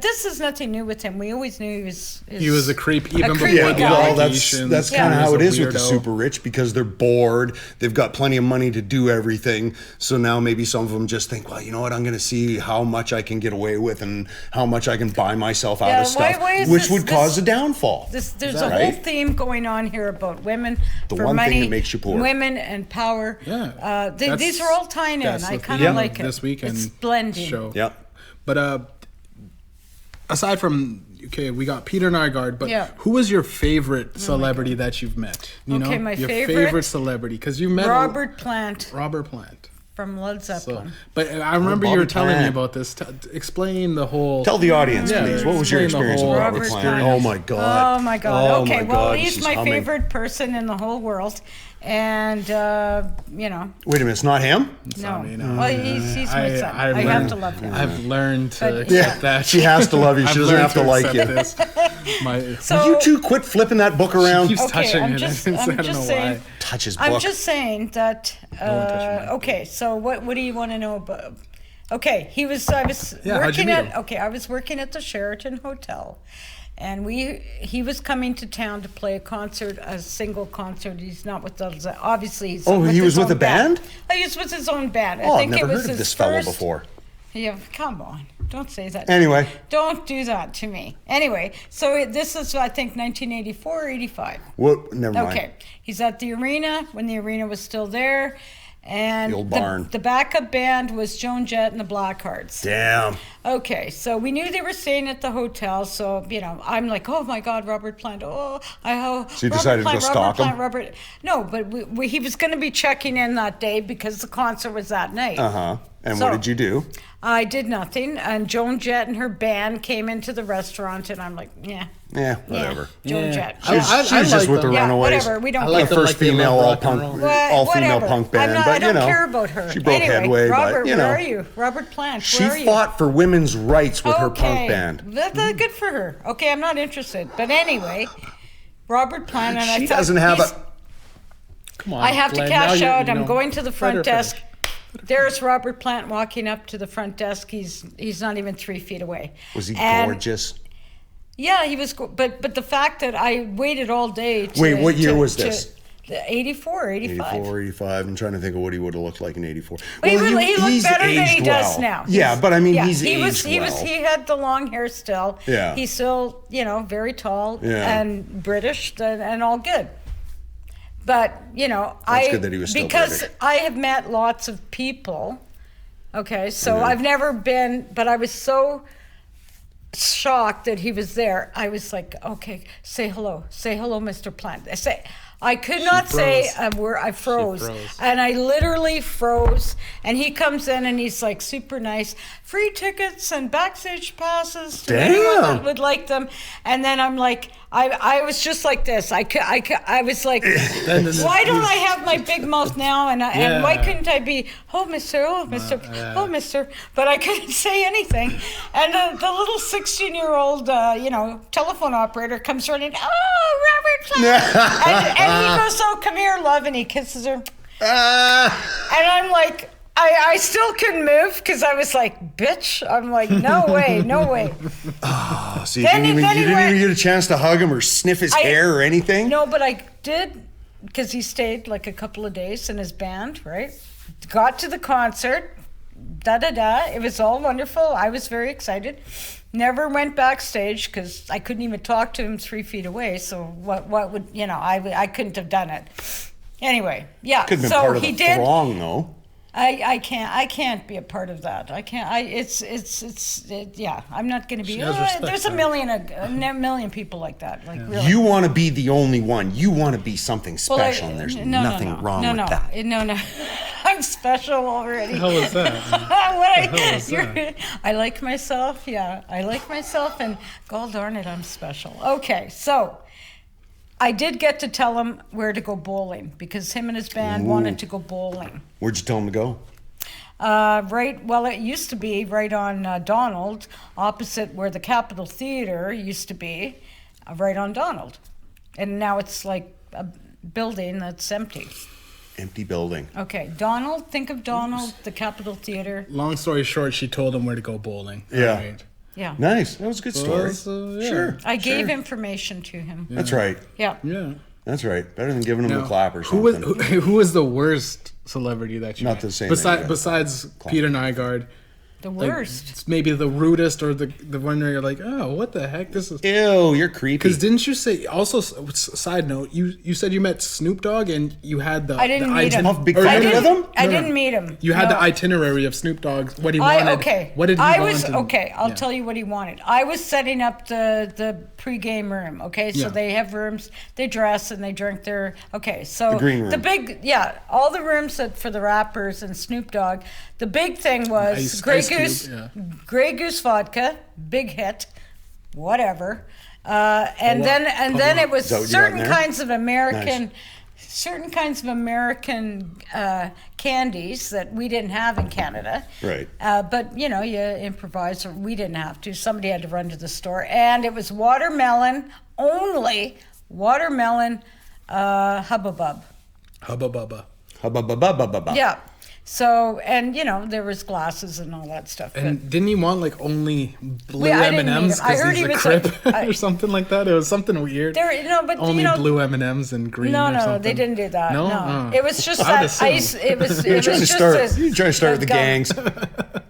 this is nothing new with him. We always knew He was a creep even creepy before Yeah, the guy. well, allegations. that's Yeah. kind of He was how it a is with the weirdo. super rich because they're bored. They've got plenty of money to do everything. So now maybe some of them just think, well, you know what? I'm going to see how much I can get away with and how much I can buy myself out Yeah, of stuff, why is which this- would this- cause a downfall. There's a right? whole theme going on here about women The for one thing money, that makes you poor. women and power. Yeah. These are all tying in. That's I the kind theme of like it. This weekend It's blending. show. Yep. But aside from we got Peter Nygaard, but Yeah. who was your favorite celebrity that you've met? Okay, my your favorite? celebrity because you met Robert Plant Robert Plant. from Led So, Zeppelin. but I remember you were Bobby telling me Plant. about this. Explain the whole. Tell the audience, Yeah, please. What was your explain the experience with whole Robert Robert Plant? Plant. Oh my God. Oh my God. Oh Okay, my well, God, he's she's my humming. favorite person in the whole world, and Wait a minute, it's not him? no, me, no. well, he's my son. I have learned- to love him. I've learned to But- accept that. She has to love you. She I've doesn't learned have to like you. accept this. My, So Will you two quit flipping that book around? keeps Okay, touching I'm it. just- I I'm don't just know saying- why. Touch his book. I'm just saying that. touch my Okay, so what do you want to know about? Okay, I was Yeah, how'd you working meet at. him? Okay, I was working at the Sheraton Hotel, and he was coming to town to play a single concert. He's not with us. Obviously, he's. Oh, he his was with own a band? Oh, he was with his own band. Oh, I I've think never it was heard of his this fellow first- before. Yeah, come on. Don't say that. Anyway. Don't do that to me. Anyway, so this is, I think, 1984 or 85. What? Never mind. Okay. He's at the arena when the arena was still there. And The old barn. the backup band was Joan Jett and the Blackhearts. Damn. Okay, so we knew they were staying at the hotel, so, I'm like, oh my God, Robert Plant, So you Robert decided to Plant, go Robert stalk him? Plant, no, but he was going to be checking in that day because the concert was that night. Uh-huh. And So- what did you do? I did nothing, and Joan Jett and her band came into the restaurant, and I'm like, yeah. Yeah, whatever. Joan Yeah. Jett. I- I She's just like with the them. Yeah, Runaways. whatever. We don't I The like care. them first like they love female rock and roll. all-female Whatever. punk band. I but, don't care about her. She broke anyway, headway, Robert, but, where are you? Robert Plant, She where are you? fought for women's rights with her punk Okay. band. That's good for her. Okay, I'm not interested. But anyway, Robert Plant, and She I thought doesn't have he's- a... Come on. I have to Glenn, cash now out. you I'm know, going to the let front her desk. finish. There's Robert Plant walking up to the front desk. He's not even 3 feet away. Was he And- gorgeous? Yeah, he was. But the fact that I waited all day. Wait, what year was this? 84, 85. 84, 85. I'm trying to think of what he would have looked like in 84. But he looked he's better than he aged does well. now. Yeah, but I mean, Yeah, he's he aged was, well. he had the long hair still. Yeah. He's still, very tall Yeah. and British and all good. But, That's good that he was still because British. I have met lots of people. Okay, so Yeah. I've never been, but I was so shocked that he was there. I was like, okay, say hello, Mr. Plant. I could not say a word. I froze. And I literally froze. And he comes in and he's like super nice. Free tickets and backstage passes to anyone that would like them. And then I'm like, I was just like this. I was like, why don't I have my big mouth now? And why couldn't I be, oh, Mr. But I couldn't say anything. And the little 16-year-old, telephone operator comes running, oh, Robert Plant. and he goes, oh, come here, love, and he kisses her. And I'm like, I still couldn't move because I was like, bitch. I'm like, no way. Oh, so you Then didn't he even went- get a chance to hug him or sniff his hair or anything? No, but I did because he stayed like a couple of days in his band, right? Got to the concert, It was all wonderful. I was very excited. Never went backstage because I couldn't even talk to him 3 feet away. So what would, I couldn't have done it. Anyway, yeah. Could have been so part of he the did. throng, though. I can't be a part of that. I can't. Yeah. I'm not going to be. has respect There's a for million people like that. Like really. You want to be the only one. You want to be something Well, special, and there's nothing wrong with that. No. I'm special already. How was that? I like myself. Yeah, I like myself, and God darn it, I'm special. Okay, so I did get to tell him where to go bowling because him and his band wanted to go bowling. Where'd you tell him to go? It used to be right on Donald, opposite where the Capitol Theater used to be, right on Donald. And now it's like a building that's empty. Empty building. Okay, Donald, think of Donald, the Capitol Theater. Long story short, she told him where to go bowling. Yeah. Right. Yeah. Nice. That was a good story. Yeah. Sure. I gave information to him. That's right. Yeah. Yeah. That's right. Better than giving him Now, a clap or who something. was who was the worst celebrity that you Not met? to say Besides Peter Nygaard. The Like, worst. it's maybe the rudest or the one where you're like, oh, what the heck? This is. Ew, you're creepy. Because didn't you say also? Side note, you said you met Snoop Dogg and you had the. I didn't the meet him. Puff Big or Fan you with didn't- him? I No, no. didn't meet him. You had No. the itinerary of Snoop Dogg's what he wanted. Okay. What did he want? I'll Yeah. tell you what he wanted. I was setting up the pre-game room. Okay, so Yeah. they have rooms. They dress and they drink their. Okay, so The green room. all the rooms that for the rappers and Snoop Dogg. The big thing was Ice Grey Cube, Goose, yeah. Grey Goose vodka, big hit, whatever. And then it was Is that what you got in certain there? kinds of American. Certain kinds of American candies that we didn't have in Canada. Right. But, you improvise, or we didn't have to. Somebody had to run to the store. And it was watermelon, only watermelon Hubba Bub. Hubba Bubba. Hubba-ba-ba-ba-ba-ba. Yeah. So, and, there was glasses and all that stuff. And didn't he want like only blue I didn't meet M&Ms him. I because heard he's he a was Crip like- or something like that? It was something weird. Only blue M&Ms and green. No, or no, something. they didn't do that. No, No, it was just I would that assume. ice. It was. You're It trying to was just start. a- You're trying to start a the gum. gangs.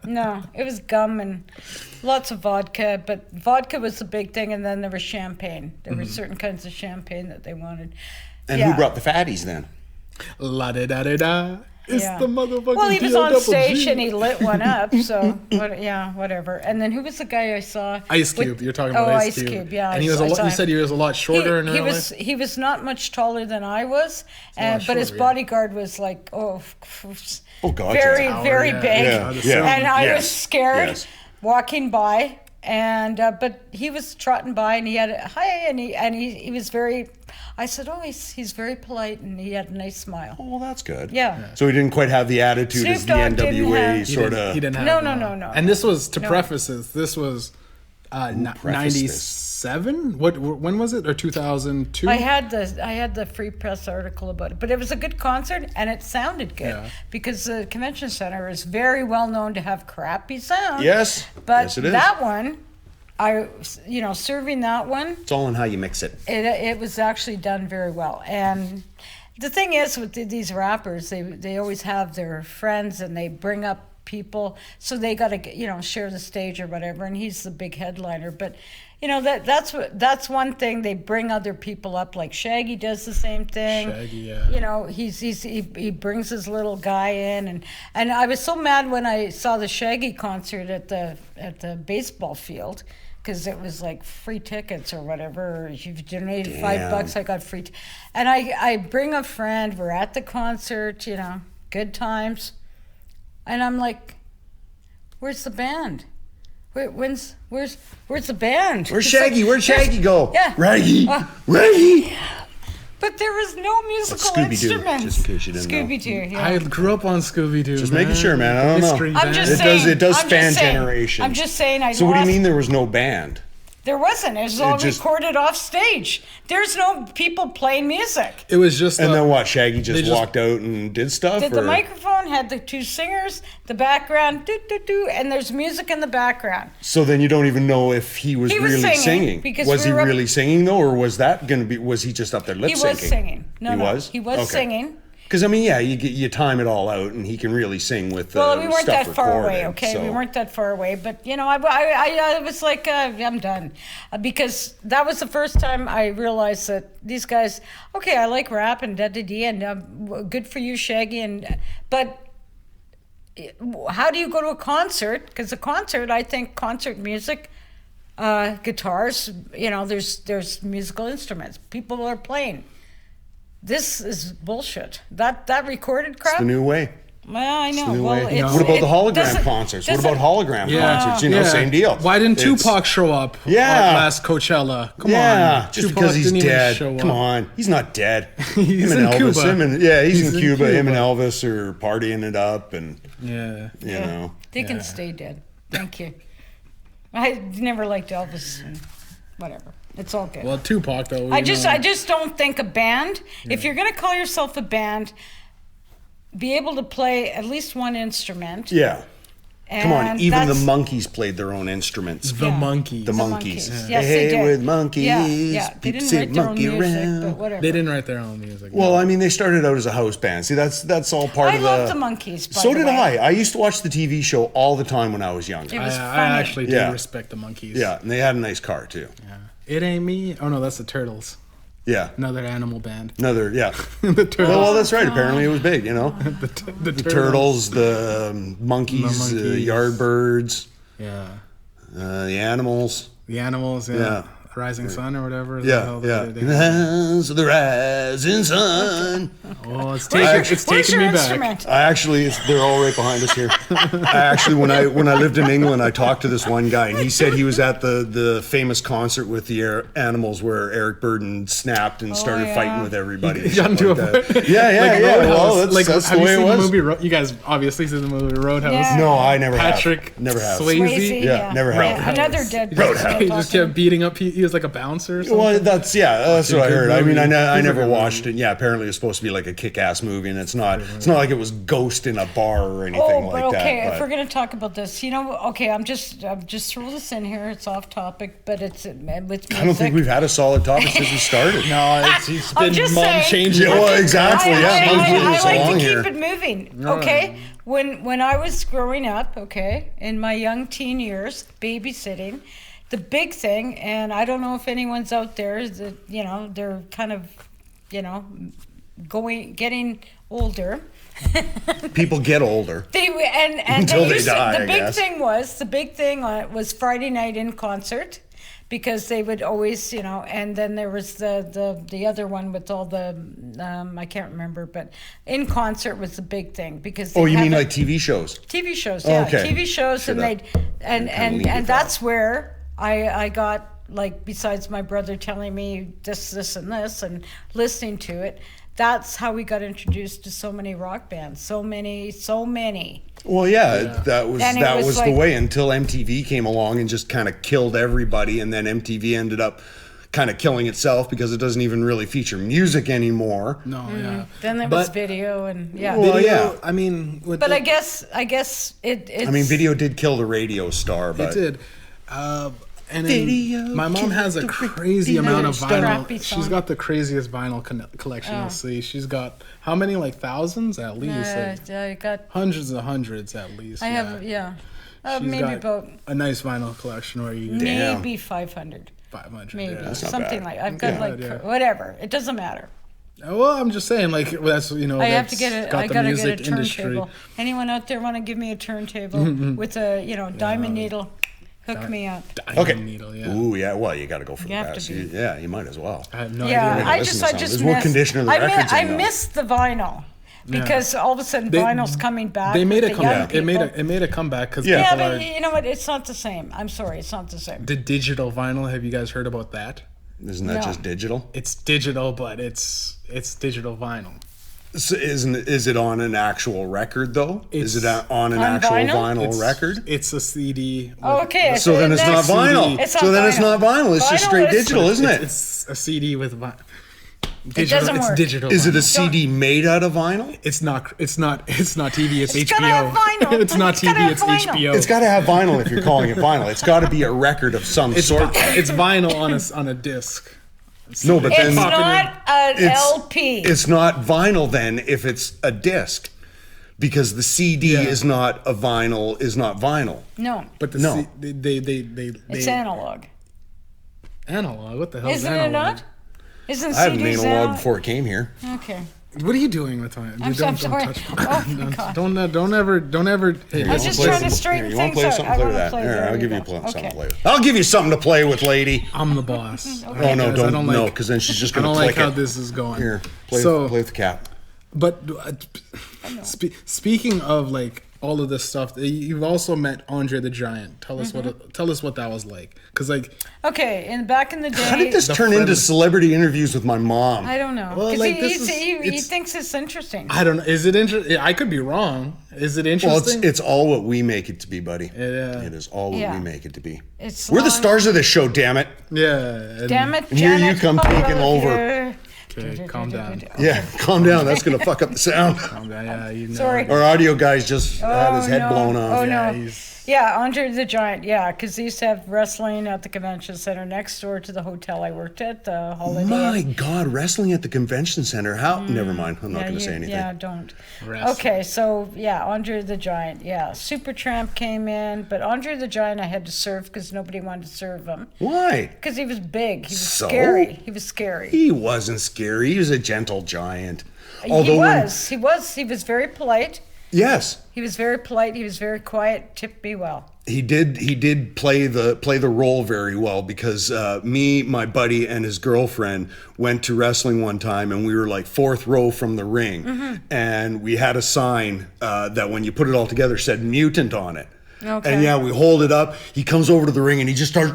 No, it was gum and lots of vodka, but vodka was the big thing, and then there was champagne. There were certain kinds of champagne that they wanted. And who brought the fatties then? La da da da da. It's the motherfucking. Well, he was on DOGG. stage and he lit one up, so whatever. And then who was the guy I saw? Ice Cube. You're talking about Ice Cube. Yeah. And he was you said he was a lot shorter in real life? He was not much taller than I was, but his shorter, bodyguard was like, God, very, yeah. very Yeah. big. Yeah. And I Yes. was scared Yes. walking by, and but he was trotting by, and he had a hi, and he was very. I said, oh, he's very polite, and he had a nice smile. Oh, well, that's good. Yeah. So he didn't quite have the attitude Snoop as the Dogg didn't NWA have- He sort didn't- of. He didn't have No. And this was to No. preface this was preface 97. When was it? Or 2002? I had the Free Press article about it, but it was a good concert and it sounded good because the convention center is very well known to have crappy sound. Yes. but Yes, it is. that one, serving that one, It's all in how you mix it. it was actually done very well. And the thing is with these rappers, they always have their friends and they bring up people, so they got to share the stage or whatever. And he's the big headliner, but that's one thing. They bring other people up, like Shaggy does the same thing. Shaggy, yeah. He brings his little guy in, and I was so mad when I saw the Shaggy concert at the baseball field. Because it was like free tickets or whatever. If you've donated $5, I got free. And I bring a friend. We're at the concert, good times. And I'm like, "Where's the band? Where's the band? Where's It's Shaggy? like, Where'd Shaggy go? Yeah. Raggy. Raggy. But there was no musical Scooby-Doo, instruments. just in case you didn't know. Scooby-Doo. Yeah. I grew up on Scooby-Doo. Just making sure, man. I don't know. Mystery I'm band. just It saying. it does I'm span just saying. generations. I'm just saying. So what do you mean there was no band? There wasn't. It was all just- recorded off stage. There's no people playing music. It was just. And then what? Shaggy just just- walked out and did stuff? Did or? the microphone, had the two singers, the background, do, and there's music in the background. So then you don't even know if he was He was really singing, because was we he were up- really singing though, or was that going to be? Was he just up there lip He syncing? was singing. No, he no, was. he was singing. Because I mean, yeah, you time it all out, and he can really sing with. Well, we weren't stuff that far away, recorded, okay? so- We weren't that far away, but I was like, I'm done, because that was the first time I realized that these guys, okay, I like rap and and good for you, Shaggy, but how do you go to a concert? Because a concert, I think concert music, guitars, there's musical instruments. People are playing. This is bullshit. That recorded crap. It's the new way. Well, I know. The new Well, way. it's, What about it the hologram doesn't- concerts? What doesn't- about hologram concerts? Same deal. Why didn't It's- Tupac show up? Yeah. At last Coachella. Come Yeah, on. just Tupac because he's didn't even dead. show Come up. on, he's not dead. He's him and in Elvis. Cuba. He's in in Cuba. Him and Cuba. Elvis are partying it up, and Yeah. you know. They can stay dead. Thank you. I never liked Elvis. And whatever. It's all good. Well, Tupac though. I just don't think a band. If you're gonna call yourself a band, be able to play at least one instrument. Yeah. Come on, and even the that's- monkeys played their own instruments. The Yeah. monkeys. The monkeys. Yes, hey, they did. with monkeys. Yeah. They people didn't say write their own monkey music, around. but whatever. They didn't write their own music. Well, I mean, they started out as a house band. See, that's all part I of love the Monkees. By So the did way. I. I used to watch the TV show all the time when I was younger. It was I funny. actually do Yeah. respect the monkeys. Yeah, and they had a nice car too. It ain't me. Oh no, that's the Turtles. Yeah. Another animal band. Another, yeah. The Turtles. Well, that's right. Apparently, it was big. the The turtles, the monkeys, the monkeys. yardbirds, Yeah. the animals. The animals. Yeah. Yeah. Rising Sun or whatever. the Yeah, hell yeah. they In did. the hands of the rising sun. Oh, it's Where's taking your me back. instrument? I actually, they're all right behind us here. I actually, when I lived in England, I talked to this one guy, and he said he was at the famous concert with the animals where Eric Burden snapped and started yeah. fighting with everybody. and He got stuff into like a that. Yeah. Well, that's have the you way it seen was. the movie? You guys obviously seen the movie Roadhouse. Yeah. No, I never Patrick have. Never have. Swayze. Swayze, Yeah, never have. Another dead Roadhouse. person He just kept beating up people. as like a bouncer or something? Well, that's what I heard. I mean, I It's a never good watched it. Yeah, apparently it's supposed to be like a kick-ass movie, and it's not. It's not like it was Ghost in a bar or anything like that. Okay, But if we're gonna talk about this, okay, I'm just throw this in here. It's off topic, but it's with music. I don't think we've had a solid topic since we started. No, it's I'm been just mom saying. changing. Yeah, well, exactly. Yeah, Mom's moving I us like along to here. keep it moving. Okay, when I was growing up, okay, in my young teen years, babysitting, the big thing, and I don't know if anyone's out there, is that they're kind of, getting older. People get older. Until they die, The I big guess. thing was Friday night in concert, because they would always, and then there was the other one with all the I can't remember, but in concert was the big thing, because Oh, you mean like TV shows? TV shows, yeah, Okay. TV shows, Sure, and that- and with that's where I got, like, besides my brother telling me this and this and listening to it, that's how we got introduced to so many rock bands, so many. Well, yeah, that was And it that was was like- the way until MTV came along and just kind of killed everybody, and then MTV ended up kind of killing itself because it doesn't even really feature music anymore. No, yeah. Then there was video, and yeah. Well, Video, yeah. I mean, with But the- I guess it's. I mean, video did kill the radio star, but It did. And Video then my mom has a killed the crazy amount of radio. vinyl. Crappy She's song. got the craziest vinyl collection. You'll see. She's got how many? Like thousands at least. Like I got. hundreds and hundreds at least. I have She's maybe got about a nice vinyl collection where you Damn. maybe 500, 500. maybe Yeah. not something bad. like. I've got Yeah. whatever. It doesn't matter. Well, I'm just saying, like that's I have to get it. got I the gotta music get a industry. turntable. Anyone out there want to give me a turntable with a diamond needle? Hook me up. Diamond okay. needle, yeah. Ooh, yeah. Well, you got to go for You the have to best. be. Yeah, you might as well. I have no Yeah, idea. I listen just to some. missed. There's more conditioner in the records I in those. missed the vinyl because all of a sudden vinyl's coming back. They made with a the young comeback. It people. made a comeback because Yeah. Yeah, people but are you know what? It's not the same. I'm sorry, it's not the same. the digital vinyl. Have you guys heard about that? Isn't that No. just digital? It's digital, but it's digital vinyl. So is it on an actual record though? Is it It's- on an On actual vinyl? vinyl record? It's a CD. with- Oh, okay. So then it's not that's- vinyl. It's So not then it's not vinyl. It's just Vinyl straight is- digital, isn't it? It's a CD with vinyl. doesn't It's work. digital. Is it a vinyl. CD made out of vinyl? It's not. It's not. It's not TV. It's It's HBO. gotta have vinyl. it's not It's gotta TV. have It's vinyl. HBO. It's got to have vinyl if you're calling it vinyl. It's got to be a record of some It's sort. it's vinyl on a disc. No, but It's then not an it's- LP. it's not vinyl then if it's a disc, because the CD Yeah. is not a vinyl. Is not vinyl. No, But the No. it's analog. analog. What the hell is Isn't analog? it not? Isn't I had an CDs analog analog? before it came here. Okay. What are you doing with time? I'm sorry. Oh my God. Don't ever. Hey, I was just trying to straighten You want to things play out. something I to play wanna with that? play. Here, There I'll you give you go. something to Okay. play with. I'll give you something to play with, lady. I'm the boss. Oh no, Guys, I don't like- no, because then she's just I gonna don't like click how it. this is going. Here, play with the cat. But speaking of like all of this stuff, you've also met Andre the Giant. Tell us what that was like. Cause like Okay, and back in the day, How did this The turn into friend- celebrity interviews with my mom? I don't know. Well, 'Cause like, he, this is- he it's- thinks it's interesting. I don't know. Is it interesting? I could be wrong. Is it Well, interesting? it's all what we make it to be, buddy. Yeah. It is all what Yeah. we make it to be. It's We're the long- stars of this show, damn it. yeah. and- Damn it, And here you Janet, come I taking love over. you. Okay, calm down. Yeah, calm down. That's gonna fuck up the sound. Yeah, you know. Sorry. Our audio guy's just had his head no. blown off. Oh, Yeah, no. he's- Yeah, Andre the Giant. Yeah, because they used to have wrestling at the convention center next door to the hotel I worked at, the Holiday My Inn. God, wrestling at the convention center. How? Never mind. I'm not Yeah, going to say anything. Yeah, don't. Wrestling. Okay, so yeah, Andre the Giant. Yeah, Supertramp came in, but Andre the Giant I had to serve because nobody wanted to serve him Why? because he was big. He was So? scary. He was scary. He wasn't scary. He was a gentle giant. He when- was. He was very polite. yes, He was very polite. He was very quiet. Tipped me well. he did. He did play the role very well because me, my buddy, and his girlfriend went to wrestling one time, and we were like fourth row from the ring, Mm-hmm. and we had a sign that when you put it all together said "mutant" on it. Okay. And yeah, we hold it up. He comes over to the ring and he just starts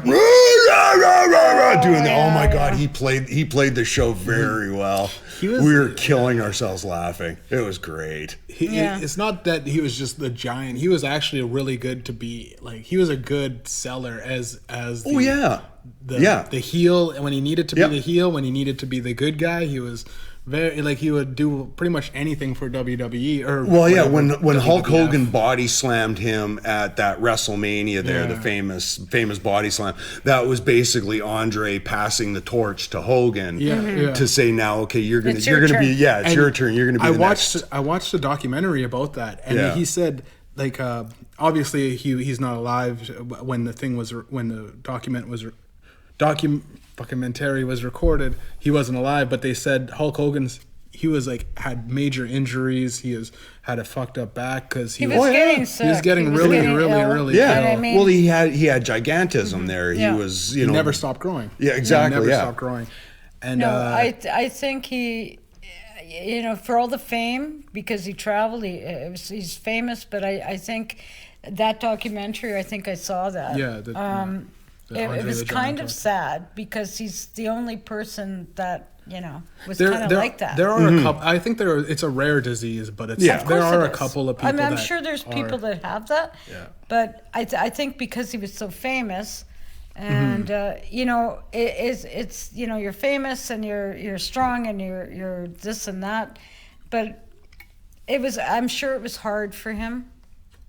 doing that. Oh my God, he played the show very well. We were killing ourselves laughing. It was great. It's not that he was just the giant. He was actually really good to be like. He was a good seller as the heel, and when he needed to be the heel, when he needed to be the good guy, he was very like he would do pretty much anything for WWE or when Hulk Hogan body slammed him at that WrestleMania there, the famous body slam, that was basically Andre passing the torch to Hogan to say, now okay, you're gonna be it's your turn, you're gonna be I watched a documentary about that, and he said like obviously he's not alive when the documentary was recorded. He wasn't alive, but they said Hulk Hogan's he was like had major injuries. He had a fucked up back because he was getting sick. He was getting really ill. Yeah, well, he had gigantism there. He was he never stopped growing. Yeah, exactly. He never stopped growing. And I think he, for all the fame, because he traveled, he's famous. But I think that documentary, I think I saw that. Yeah. It was kind of sad because he's the only person that was kind of like that. There are a couple. I think it's a rare disease, but there are a couple of people. I'm sure there's people that have that. Yeah. But I think because he was so famous, and it's you're famous and you're strong and you're this and that, but I'm sure it was hard for him.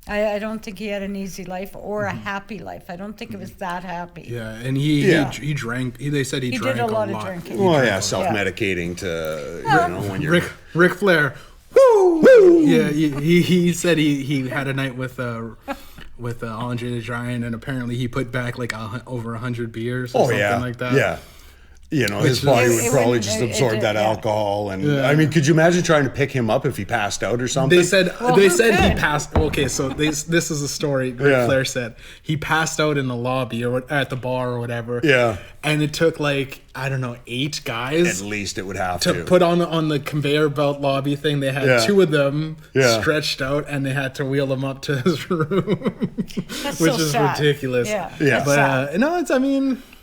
I don't think he had an easy life or a happy life. I don't think it was that happy. Yeah, and he drank. They said he drank did a lot of drinking. Self-medicating to when you're Ric Flair. Woo! Yeah, he said he had a night with Andre the Giant, and apparently he put back like over 100 beers or something like that. Yeah. His body would probably just absorb that alcohol, and I mean, could you imagine trying to pick him up if he passed out or something? They said he passed. Okay, so this is a story. Ric Flair said he passed out in the lobby or at the bar or whatever. Yeah, and it took like 8 guys at least. It would have to put on the conveyor belt lobby thing. They had 2 of them stretched out, and they had to wheel them up to his room, which is ridiculous. Yeah, but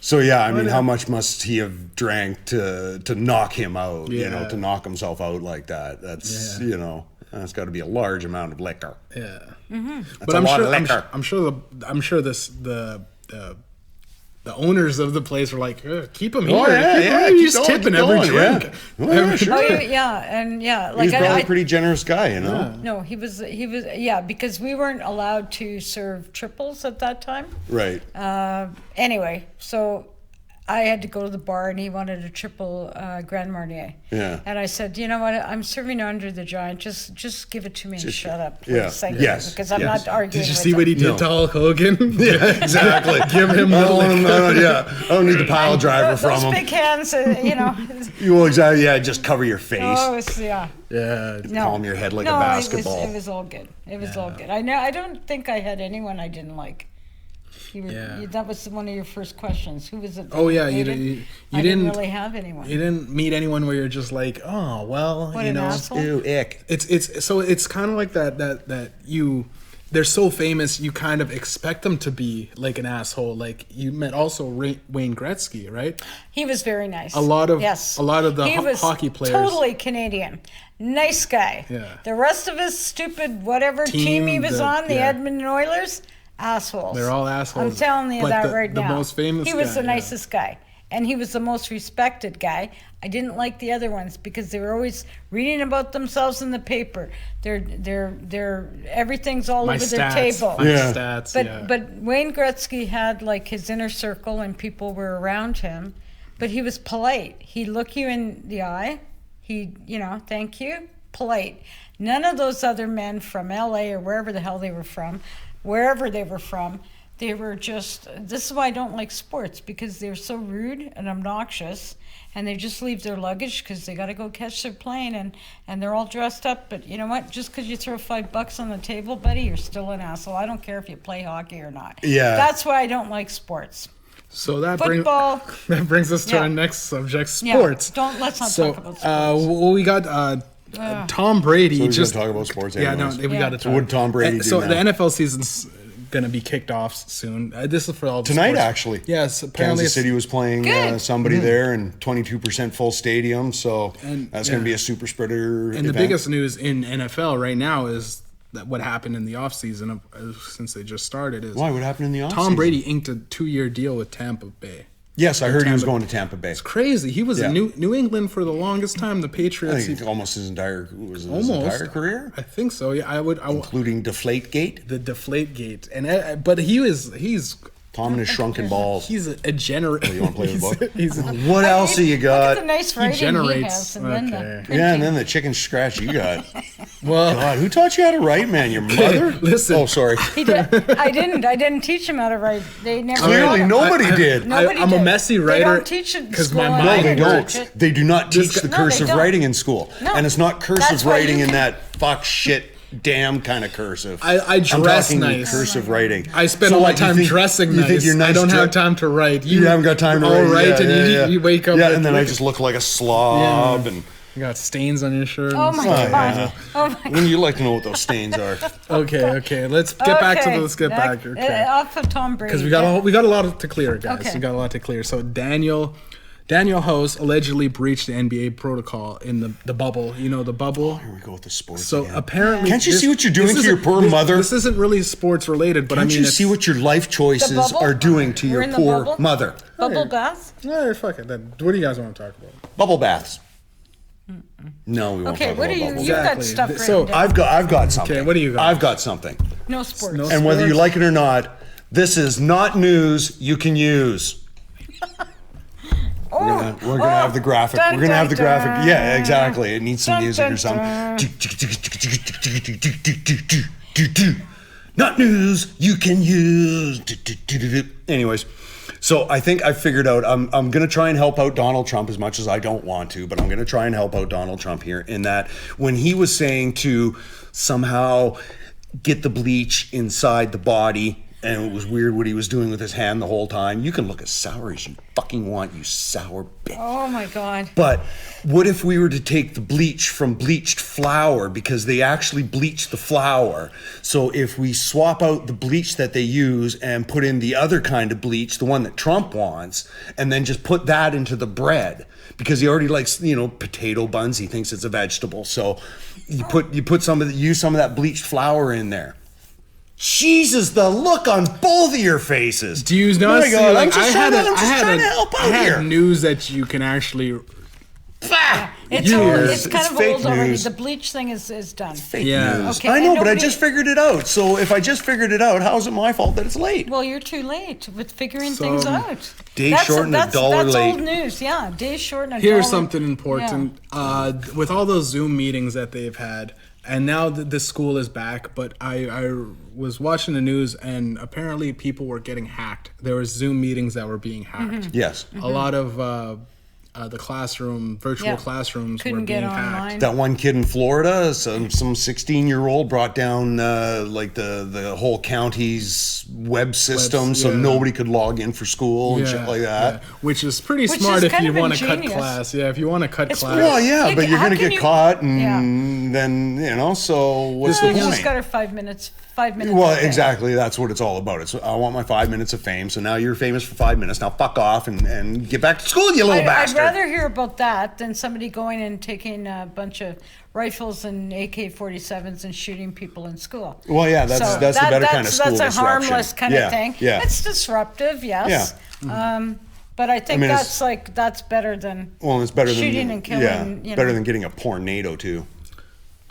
So how much must he have drank to knock him out? To knock himself out like that. That's that's got to be a large amount of liquor. Yeah, but I'm sure the owners of the place were like, keep him here. He's just tipping every drink. Like he's probably a pretty generous guy, No, he was because we weren't allowed to serve triples at that time. Right. Anyway, so I had to go to the bar, and he wanted a triple Grand Marnier. Yeah. And I said, you know what? I'm serving Andre the Giant. Just give it to me and shut up. Please. Yes. Because I'm not arguing. Did you see what he did to Hulk Hogan? Yeah, exactly. Give him I don't need the pile driver from him. Those big hands, Well, exactly. Yeah, just cover your face. Oh, Yeah. Palm your head like a basketball. It was all good. It was all good. I don't think I had anyone I didn't like. That was one of your first questions. Who was it? Oh yeah, you didn't really have anyone. You didn't meet anyone where you're just like, oh well, what an asshole. Ew, ick. It's kind of like that they're so famous, you kind of expect them to be like an asshole. Like you met also Wayne Gretzky, right? He was very nice. A lot of the hockey players. Totally Canadian. Nice guy. Yeah. The rest of his stupid whatever team he was on, the Edmonton Oilers. Assholes. They're all assholes. I'm telling you that right now. The most famous He was the nicest guy. And he was the most respected guy. I didn't like the other ones because they were always reading about themselves in the paper. They're everything's all over their table. Stats. But Wayne Gretzky had like his inner circle and people were around him. But he was polite. He'd look you in the eye. Thank you. Polite. None of those other men from LA or wherever the hell they were from, they were just, this is why I don't like sports, because they're so rude and obnoxious, and they just leave their luggage because they got to go catch their plane, and they're all dressed up. But you know what? Just because you throw $5 on the table, buddy, you're still an asshole. I don't care if you play hockey or not. Yeah. That's why I don't like sports. So that Football. that brings us to our next subject, sports. Yeah. Let's not talk about sports. We got Tom Brady. So we're going to talk about sports anyways. We got to talk. What did Tom Brady do So now? the NFL season's going to be kicked off soon. This is for all the Tonight, sports. actually. Yes, apparently Kansas City was playing Good. somebody there, and 22% full stadium. So And- that's going to yeah. be a super spreader. And the event. biggest news in NFL right now is that what happened in the offseason since they just started is Why? What happened in the offseason? Tom Brady inked a 2-year deal with Tampa Bay. Yes, I heard he was Tampa- going to Tampa Bay. It's crazy. He was Yeah. in New England for the longest time. The I Patriots, think almost his entire career, I think so. Yeah, I would. including Deflategate. The Deflate Gate, and but he's Tom and his shrunken balls. he's a generate. You want to play with the book? He's a, What else do you Look at the got? nice he writing he generates. has, and then Okay. the Yeah, and then the chicken scratch you got. Well, God, who taught you how to write, man? Your mother? Listen. Oh, sorry. He did. I didn't teach him how to write. They never Clearly, taught him. nobody did. Nobody I'm a did. messy They writer don't teach it in 'cause school, my and mind I No, they didn't don't. teach it. They do not teach the No, they cursive don't. writing in school. No. And it's not cursive That's why writing you in can- that fuck shit damn kind of cursive. I I'm dress talking nice. cursive writing. I spend So all my what, you time think- dressing you nice. think you're nice I don't have dre- time to write. You haven't got time to all write. right, Yeah, and yeah, yeah. you wake up. Yeah, with- and then I just look like a slob. Yeah. And You got stains on your shirt. Oh and my stuff. god. yeah. Oh my Wouldn't you like to know what those stains are? Okay. Let's get back to Okay. the. Let's get back. Okay. Off of Tom Brady. Because we got a lot to clear, guys. Okay. We got a lot to clear. So Daniel House allegedly breached the NBA protocol in the bubble. You know the bubble. Here we go with the sports. So again. apparently, Can't you see what you're doing this to your isn't- poor mother? This isn't really sports related, but I Can't mean, you it's, see what your life choices bubble? are doing to We're your in the poor bubble? mother? Bubble bath. No, fuck it. Then what do you guys want to talk about? Bubble baths. No, we won't Okay, talk what about do you? bubbles. You got Exactly. stuff written So, down. I've got something. Okay, what do you got? I've got something. No sports. No- And whether you Sports. like it or not, this is not news you can use. We're gonna have the graphic. Dun, We're gonna have the dun, graphic. dun. Yeah, exactly. It needs some Dun, music dun, or something. dun. Not news you can use. Anyways, so I think I figured out. I'm gonna try and help out Donald Trump as much as I don't want to, but I'm gonna try and help out Donald Trump here in that when he was saying to somehow get the bleach inside the body. And it was weird what he was doing with his hand the whole time. You can look as sour as you fucking want, you sour bitch. Oh my god. But what if we were to take the bleach from bleached flour, because they actually bleach the flour. So if we swap out the bleach that they use and put in the other kind of bleach, the one that Trump wants, and then just put that into the bread, because he already likes, potato buns. He thinks it's a vegetable. So you put some of use some of that bleached flour in there. Jesus, the look on both of your faces. Do you know? Oh my see, God, like, I'm just trying to help I out had here. news that you can actually. It's You- old, it's it's kind of fake old already. news. The bleach thing is done. Fake Yeah. news. Okay, I and know, but I nobody- just figured it out. So if I just figured it out, how is it my fault that it's late? Well, you're too late with figuring So, things out. day short and a dollar that's late. old news. Yeah, day short and a Here's dollar. something important. With all those Zoom meetings that they've had, and now the school is back, but I was watching the news, and apparently people were getting hacked. There was Zoom meetings that were being hacked. Yes. A lot of the virtual Yeah. classrooms Couldn't were get being online. hacked. That one kid in Florida, some 16-year-old brought down like the whole county's web system, so yeah. nobody could log in for school and shit like that. yeah. Which is pretty Which smart is if kind you of want to cut ingenious. class. Yeah, if you want to cut It's class. pretty- Well, yeah, but you're How gonna can get you- caught, and then so what's the You just point? got her 5 minutes. 5 minutes. Well, a day. exactly. That's what it's all about. I want my 5 minutes of fame. So now you're famous for 5 minutes. Now fuck off and get back to school, you little I'd bastard. rather hear about that than somebody going and taking a bunch of rifles and AK-47s and shooting people in school. Well, yeah, that's the better kind of school That's a disruption. harmless kind Yeah, of thing. yeah. It's disruptive, yes. But I think mean, it's- that's better than Well, it's better shooting than and killing. Yeah, you better know. than getting a tornado too.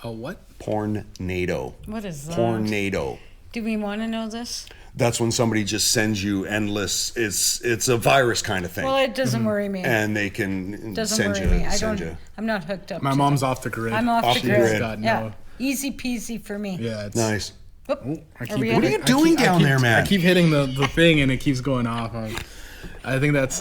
A what? Tornado. What is that? Tornado. Do we want to know this? That's when somebody just sends you endless. It's a virus kind of thing, Well, it doesn't worry me. and they can Doesn't send worry you. me. Send you. I'm not hooked up. My to mom's them. off the grid. I'm off, Off the the grid. grid. God, Yeah, no. easy peasy for me. Yeah, it's Nice. Whoop. I Are keep, we What are in? you doing down there, man? I keep hitting the thing and it keeps going off. I think that's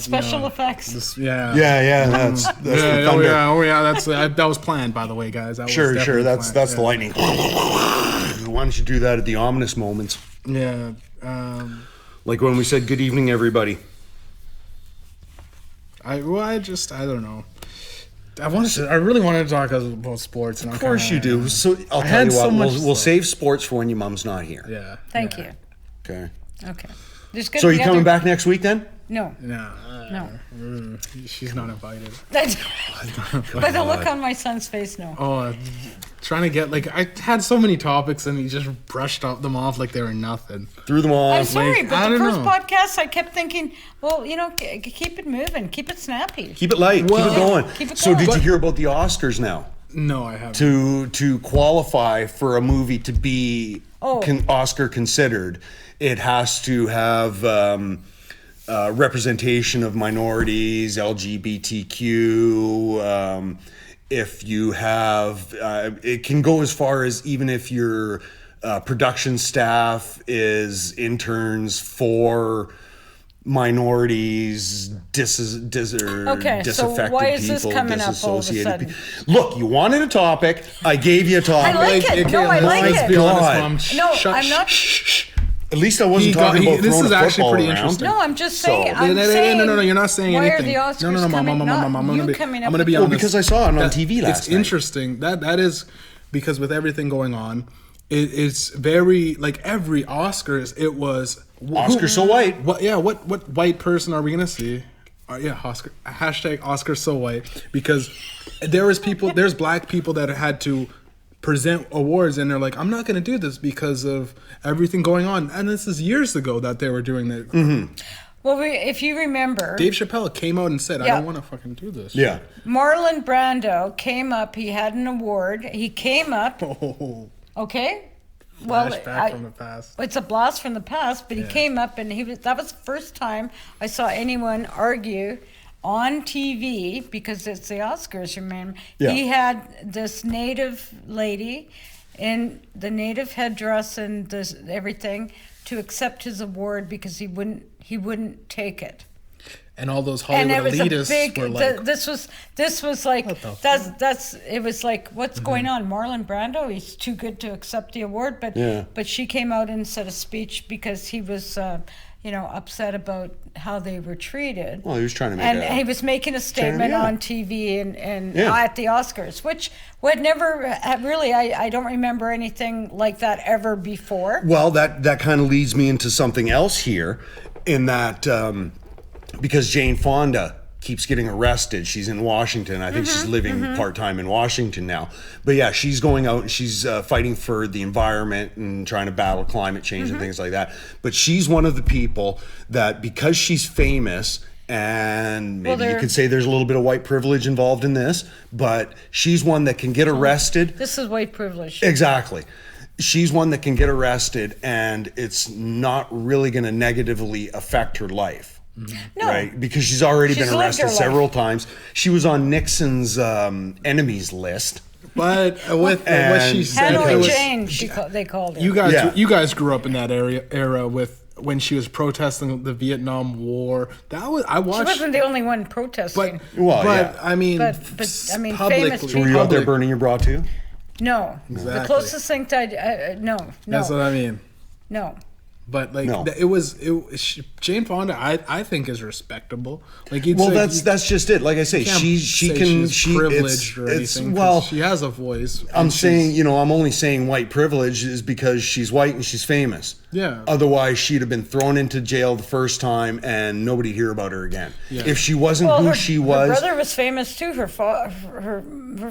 Special effects. Yeah. Yeah, that's Yeah, the oh thunder. yeah, oh yeah. That was planned, by the way, guys. That was Sure. definitely That's planned. the lightning. Why don't you do that at the ominous moments? Yeah. Like when we said good evening, everybody. I don't know. I really wanted to talk about sports. And Of course you do. So I'll tell had you so what, much we'll stuff. save sports for when your mom's not here. Yeah. Thank you. Okay. Okay. There's gonna So are be you coming other- back next week then? No. No. No. She's not invited. By the look on my son's face, no. Oh, trying to get I had so many topics and he just brushed them off like they were nothing. Threw them I'm off. sorry, I but the don't first know. podcast, I kept thinking, well, keep it moving, keep it snappy. Keep it light. Well- keep it going. Keep it So going. did you hear about the Oscars now? No, I haven't. To qualify for a movie to be Oh. Oscar considered, it has to have representation of minorities, LGBTQ. If you have, it can go as far as even if your production staff is interns for minorities, Okay, so disaffected why is this people, coming up all of a disassociated sudden? Look, you wanted a topic. I gave you a topic. I like it. No, I like Let's it. be honest, God. Mom. No, Shut- I'm not- shh. At least I wasn't talking about this throwing is a actually football pretty around. interesting. No, I'm just saying. I'm No, saying. no, you're not saying why anything. Why are the Oscars no, coming? Mom, Not I'm gonna you be, coming up I'm gonna with be the- honest. because I saw it on TV last It's night. interesting. That is because with everything going on, it's very every Oscars. It was Oscar so white. What white person are we gonna see? Oscar #Oscar so white, because there's black people that had to present awards and they're like, I'm not going to do this because of everything going on, and this is years ago that they were doing that. Well, if you remember, Dave Chappelle came out and said, I Yeah. don't want to fucking do this. Yeah. Marlon Brando came up. He had an award. He came up. Oh, Okay. Well, flashback from the past. it's a blast from the past, but he came up and that was the first time I saw anyone argue on TV, because it's the Oscars, remember? Yeah. He had this native lady in the native headdress and everything to accept his award because he wouldn't take it. And all those And Hollywood it was a elitists big. were like, this was like What the that's. It was like, what's going on? Marlon Brando, he's too good to accept the award, but she came out and said a speech because he was, upset about how they were treated. Well, he was trying to make and a- he was making a statement yeah. on TV and Yeah. at the Oscars, which would never really. I don't remember anything like that ever before. Well, that kind of leads me into something else here, in that because Jane Fonda keeps getting arrested. She's in Washington. I think she's living part-time in Washington now. But yeah, she's going out and she's fighting for the environment and trying to battle climate change and things like that. But she's one of the people that, because she's famous, and maybe you could say there's a little bit of white privilege involved in this, but she's one that can get arrested. This is white privilege. Exactly. She's one that can get arrested and it's not really going to negatively affect her life. No. Right? Because she's already She's been lived arrested her life. several times. She was on Nixon's enemies list. but with what And she said, it Hanoi was, Jane, they called her. you guys grew up in that era with when she was protesting the Vietnam War. That was I She watched. wasn't the only one protesting. Well, but yeah. I mean, But, I mean, publicly, famous So were you out there public- burning your bra too? No, the Exactly. closest thing to no, That's what no, I mean. no. But No. Jane Fonda, I think is respectable. Like you'd Well, say, that's just it. Like I say, can't she say can she's privileged or it's anything. 'Cause well. she has a voice. I'm and she's- saying, I'm only saying white privilege is because she's white and she's famous. Yeah. Otherwise, she'd have been thrown into jail the first time and nobody'd hear about her again. Yeah. If she wasn't Well, who her, she her was. brother was famous too. Her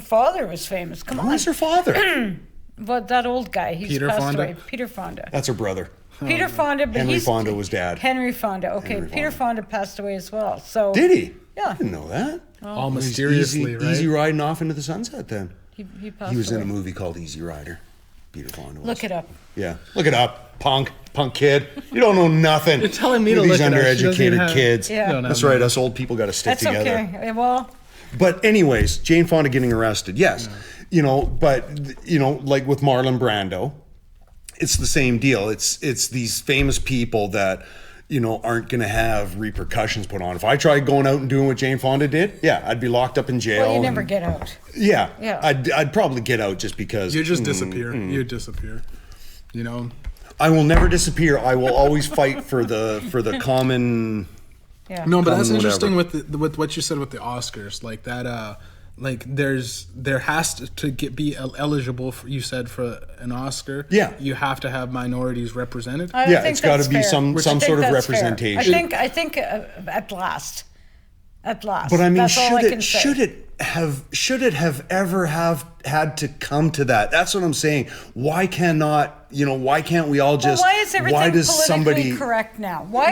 father was famous. Come on, Who's her father? but that old guy, he's Peter passed Fonda? away. Peter Fonda. That's her brother. Peter Fonda, but Henry Fonda was dad. Henry Fonda. Okay, Henry Peter Fonda. Fonda passed away as well. So Did he? Yeah. I didn't know that. all He's mysteriously, right? Easy riding off into the sunset then. he passed He was away. in a movie called Easy Rider. Peter Fonda was. Look it up. Yeah. Look it up, punk kid. You don't know nothing. You're telling me to These look it up. She doesn't even undereducated have- kids. Yeah. don't That's have right. that. Us old people got to stick That's together. okay. Well, But anyways, Jane Fonda getting arrested. Yes. But like with Marlon Brando, it's the same deal. It's these famous people that, aren't going to have repercussions put on. If I tried going out and doing what Jane Fonda did, yeah, I'd be locked up in jail. well, you never and- get out. Yeah. Yeah. I'd probably get out just because. You just disappear. You disappear. I will never disappear. I will always fight for the common. Yeah. No, but that's Common interesting whatever. with what you said with the Oscars, like that like there has to be eligible for, you said, for an Oscar. Yeah. You have to have minorities represented. I Yeah, think it's got to that's be fair. some I think sort of that's fair. representation. I think at last. At last. But I mean, that's all I can say. should it have ever had to come to that? That's what I'm saying. Why can't we all just? Why is everything does politically somebody correct now? Why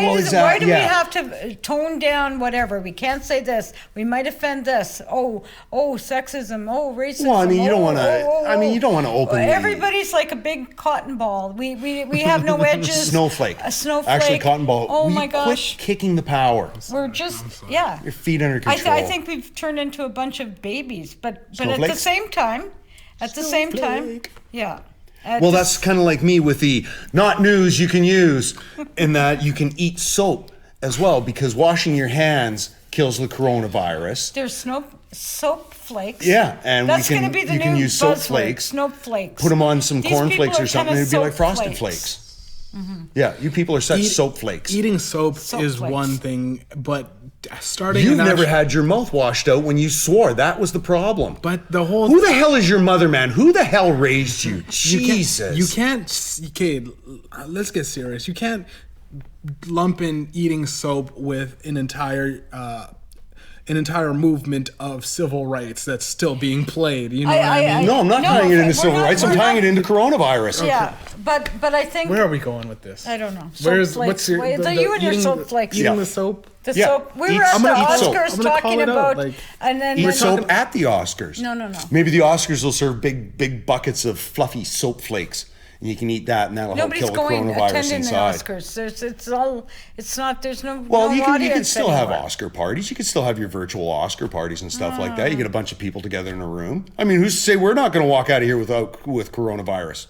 do we have to tone down whatever? We can't say this. We might offend this. Oh, sexism. Oh, racism. Well, I mean, you don't want to. I mean, you don't want to openly. Everybody's like a big cotton ball. We have no edges. Snowflake. A snowflake. Actually, cotton ball. Oh my gosh. Quit kicking the power. We're just Your feet under control. I think we've turned into a bunch of babies, but at the Snowflakes? same time, yeah. Well, that's kind of like me with the not news you can use, in that you can eat soap as well, because washing your hands kills the coronavirus. There's soap flakes. Yeah, and that's going to be the you new can use soap buzzword, flakes. Snow flakes. Put them on some These cornflakes people or are something. kinda It'd be like soap Frosted flakes. Flakes. Yeah, you people are such soap flakes. Eating soap Soap is flakes. one thing, but starting. You've an never actu- had your mouth washed out when you swore. That was the problem. But the whole. Who the hell is your mother, man? Who the hell raised you? You Jesus. can't. Okay, let's get serious. You can't lump in eating soap with an entire movement of civil rights that's still being played. You know what I mean? No, I'm not tying it into civil rights. I'm tying it into coronavirus. Yeah, but I think Where are we going with this? I don't know. Where's Soap what's your flakes. the You and your eating- soap flakes. Eating Yeah. the soap. The Yeah. soap. We Eat- were at I'm the gonna eat soap. Oscars I'm gonna call talking it out, about, like- and then Eat when- soap at the Oscars. No. Maybe the Oscars will serve big buckets of fluffy soap flakes, and you can eat that, and that'll Nobody's help kill the going coronavirus attending inside. the Oscars. It's not. There's no. Well, no you can audience still have anymore. Oscar parties. You can still have your virtual Oscar parties and stuff like that. You get a bunch of people together in a room. I mean, who's to say we're not going to walk out of here with coronavirus?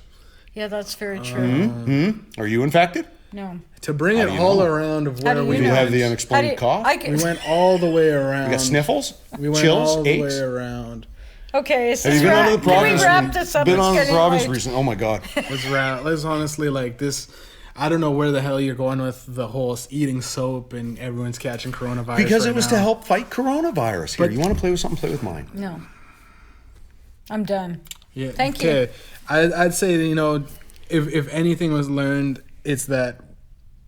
Yeah, that's very true. Are you infected? No. To bring How it do you all know? around of How where do we you Do you know? have the How do unexplained you- cough? we went all the way around. You got sniffles? We went Chills? all the Aches? way around. Okay, so Have you been out of the province? Can we wrap this up? Been It's on the getting province late. recently? Oh my God! Let's honestly, like this. I don't know where the hell you're going with the whole eating soap and everyone's catching coronavirus. Because right it was now. to help fight coronavirus. Here, But- you want to play with something? Play with mine. No. I'm done. Yeah. Thank you. Okay. I'd say that, if anything was learned, it's that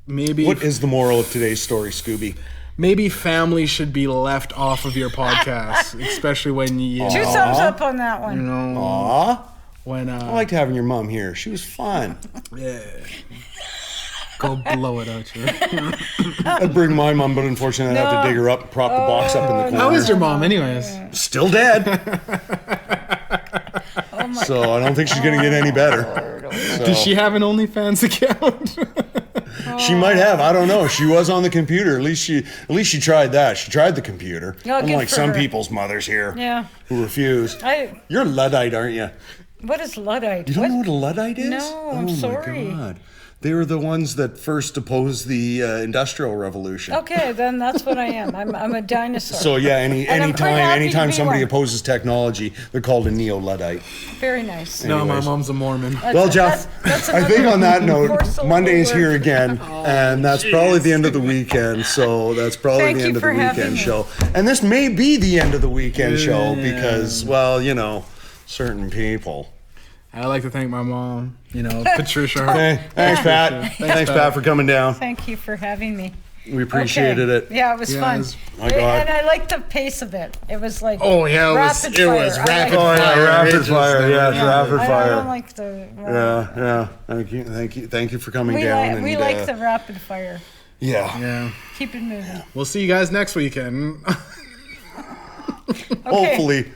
maybe What is the moral of today's story, Scooby? maybe family should be left off of your podcast, especially when you Two know, thumbs up on that one. Aw, when I liked having your mom here. She was fun. yeah. Go blow it out, you. I'd bring my mom, but unfortunately, I'd have to dig her up, and prop the box up in the corner. How is your mom, anyways? Still dead. So I don't think she's gonna get any better. Does she have an OnlyFans account? She might have. I don't know. She was on the computer. At least she tried that. She tried the computer. Yeah, good Unlike for some her. people's mothers here. Yeah. Who refuse. You're Luddite, aren't you? What is Luddite? You don't know what a Luddite is? No, I'm oh sorry. My God. They were the ones that first opposed the Industrial Revolution. Okay, then that's what I am. I'm a dinosaur. So yeah, And I'm quite happy to anytime be somebody one. opposes technology, they're called a neo-Luddite. Very nice. No, my Anyways. mom's a Mormon. Well, Jeff, that's I think another on that note, four-syllable Monday is word. here again, and that's probably the end of the weekend. So that's probably Thank the you end of the for having weekend me. show. And this may be the end of the weekend show because, well, certain people. I like to thank my mom, Patricia. Hey, thanks, Pat. Thanks, Pat, for coming down. Thank you for having me. We appreciated Okay. it. Yeah, it was Yeah, fun. it was- My God. And I liked the pace of it. It was like Oh, yeah, rapid it fire. was I rapid liked Oh it. yeah, rapid Just fire. never- Yes, Yeah. rapid I fire. don't like the. Yeah. Thank you for coming down. We and, like the rapid fire. Yeah. Yeah. Keep it moving. We'll see you guys next weekend. Okay. Hopefully.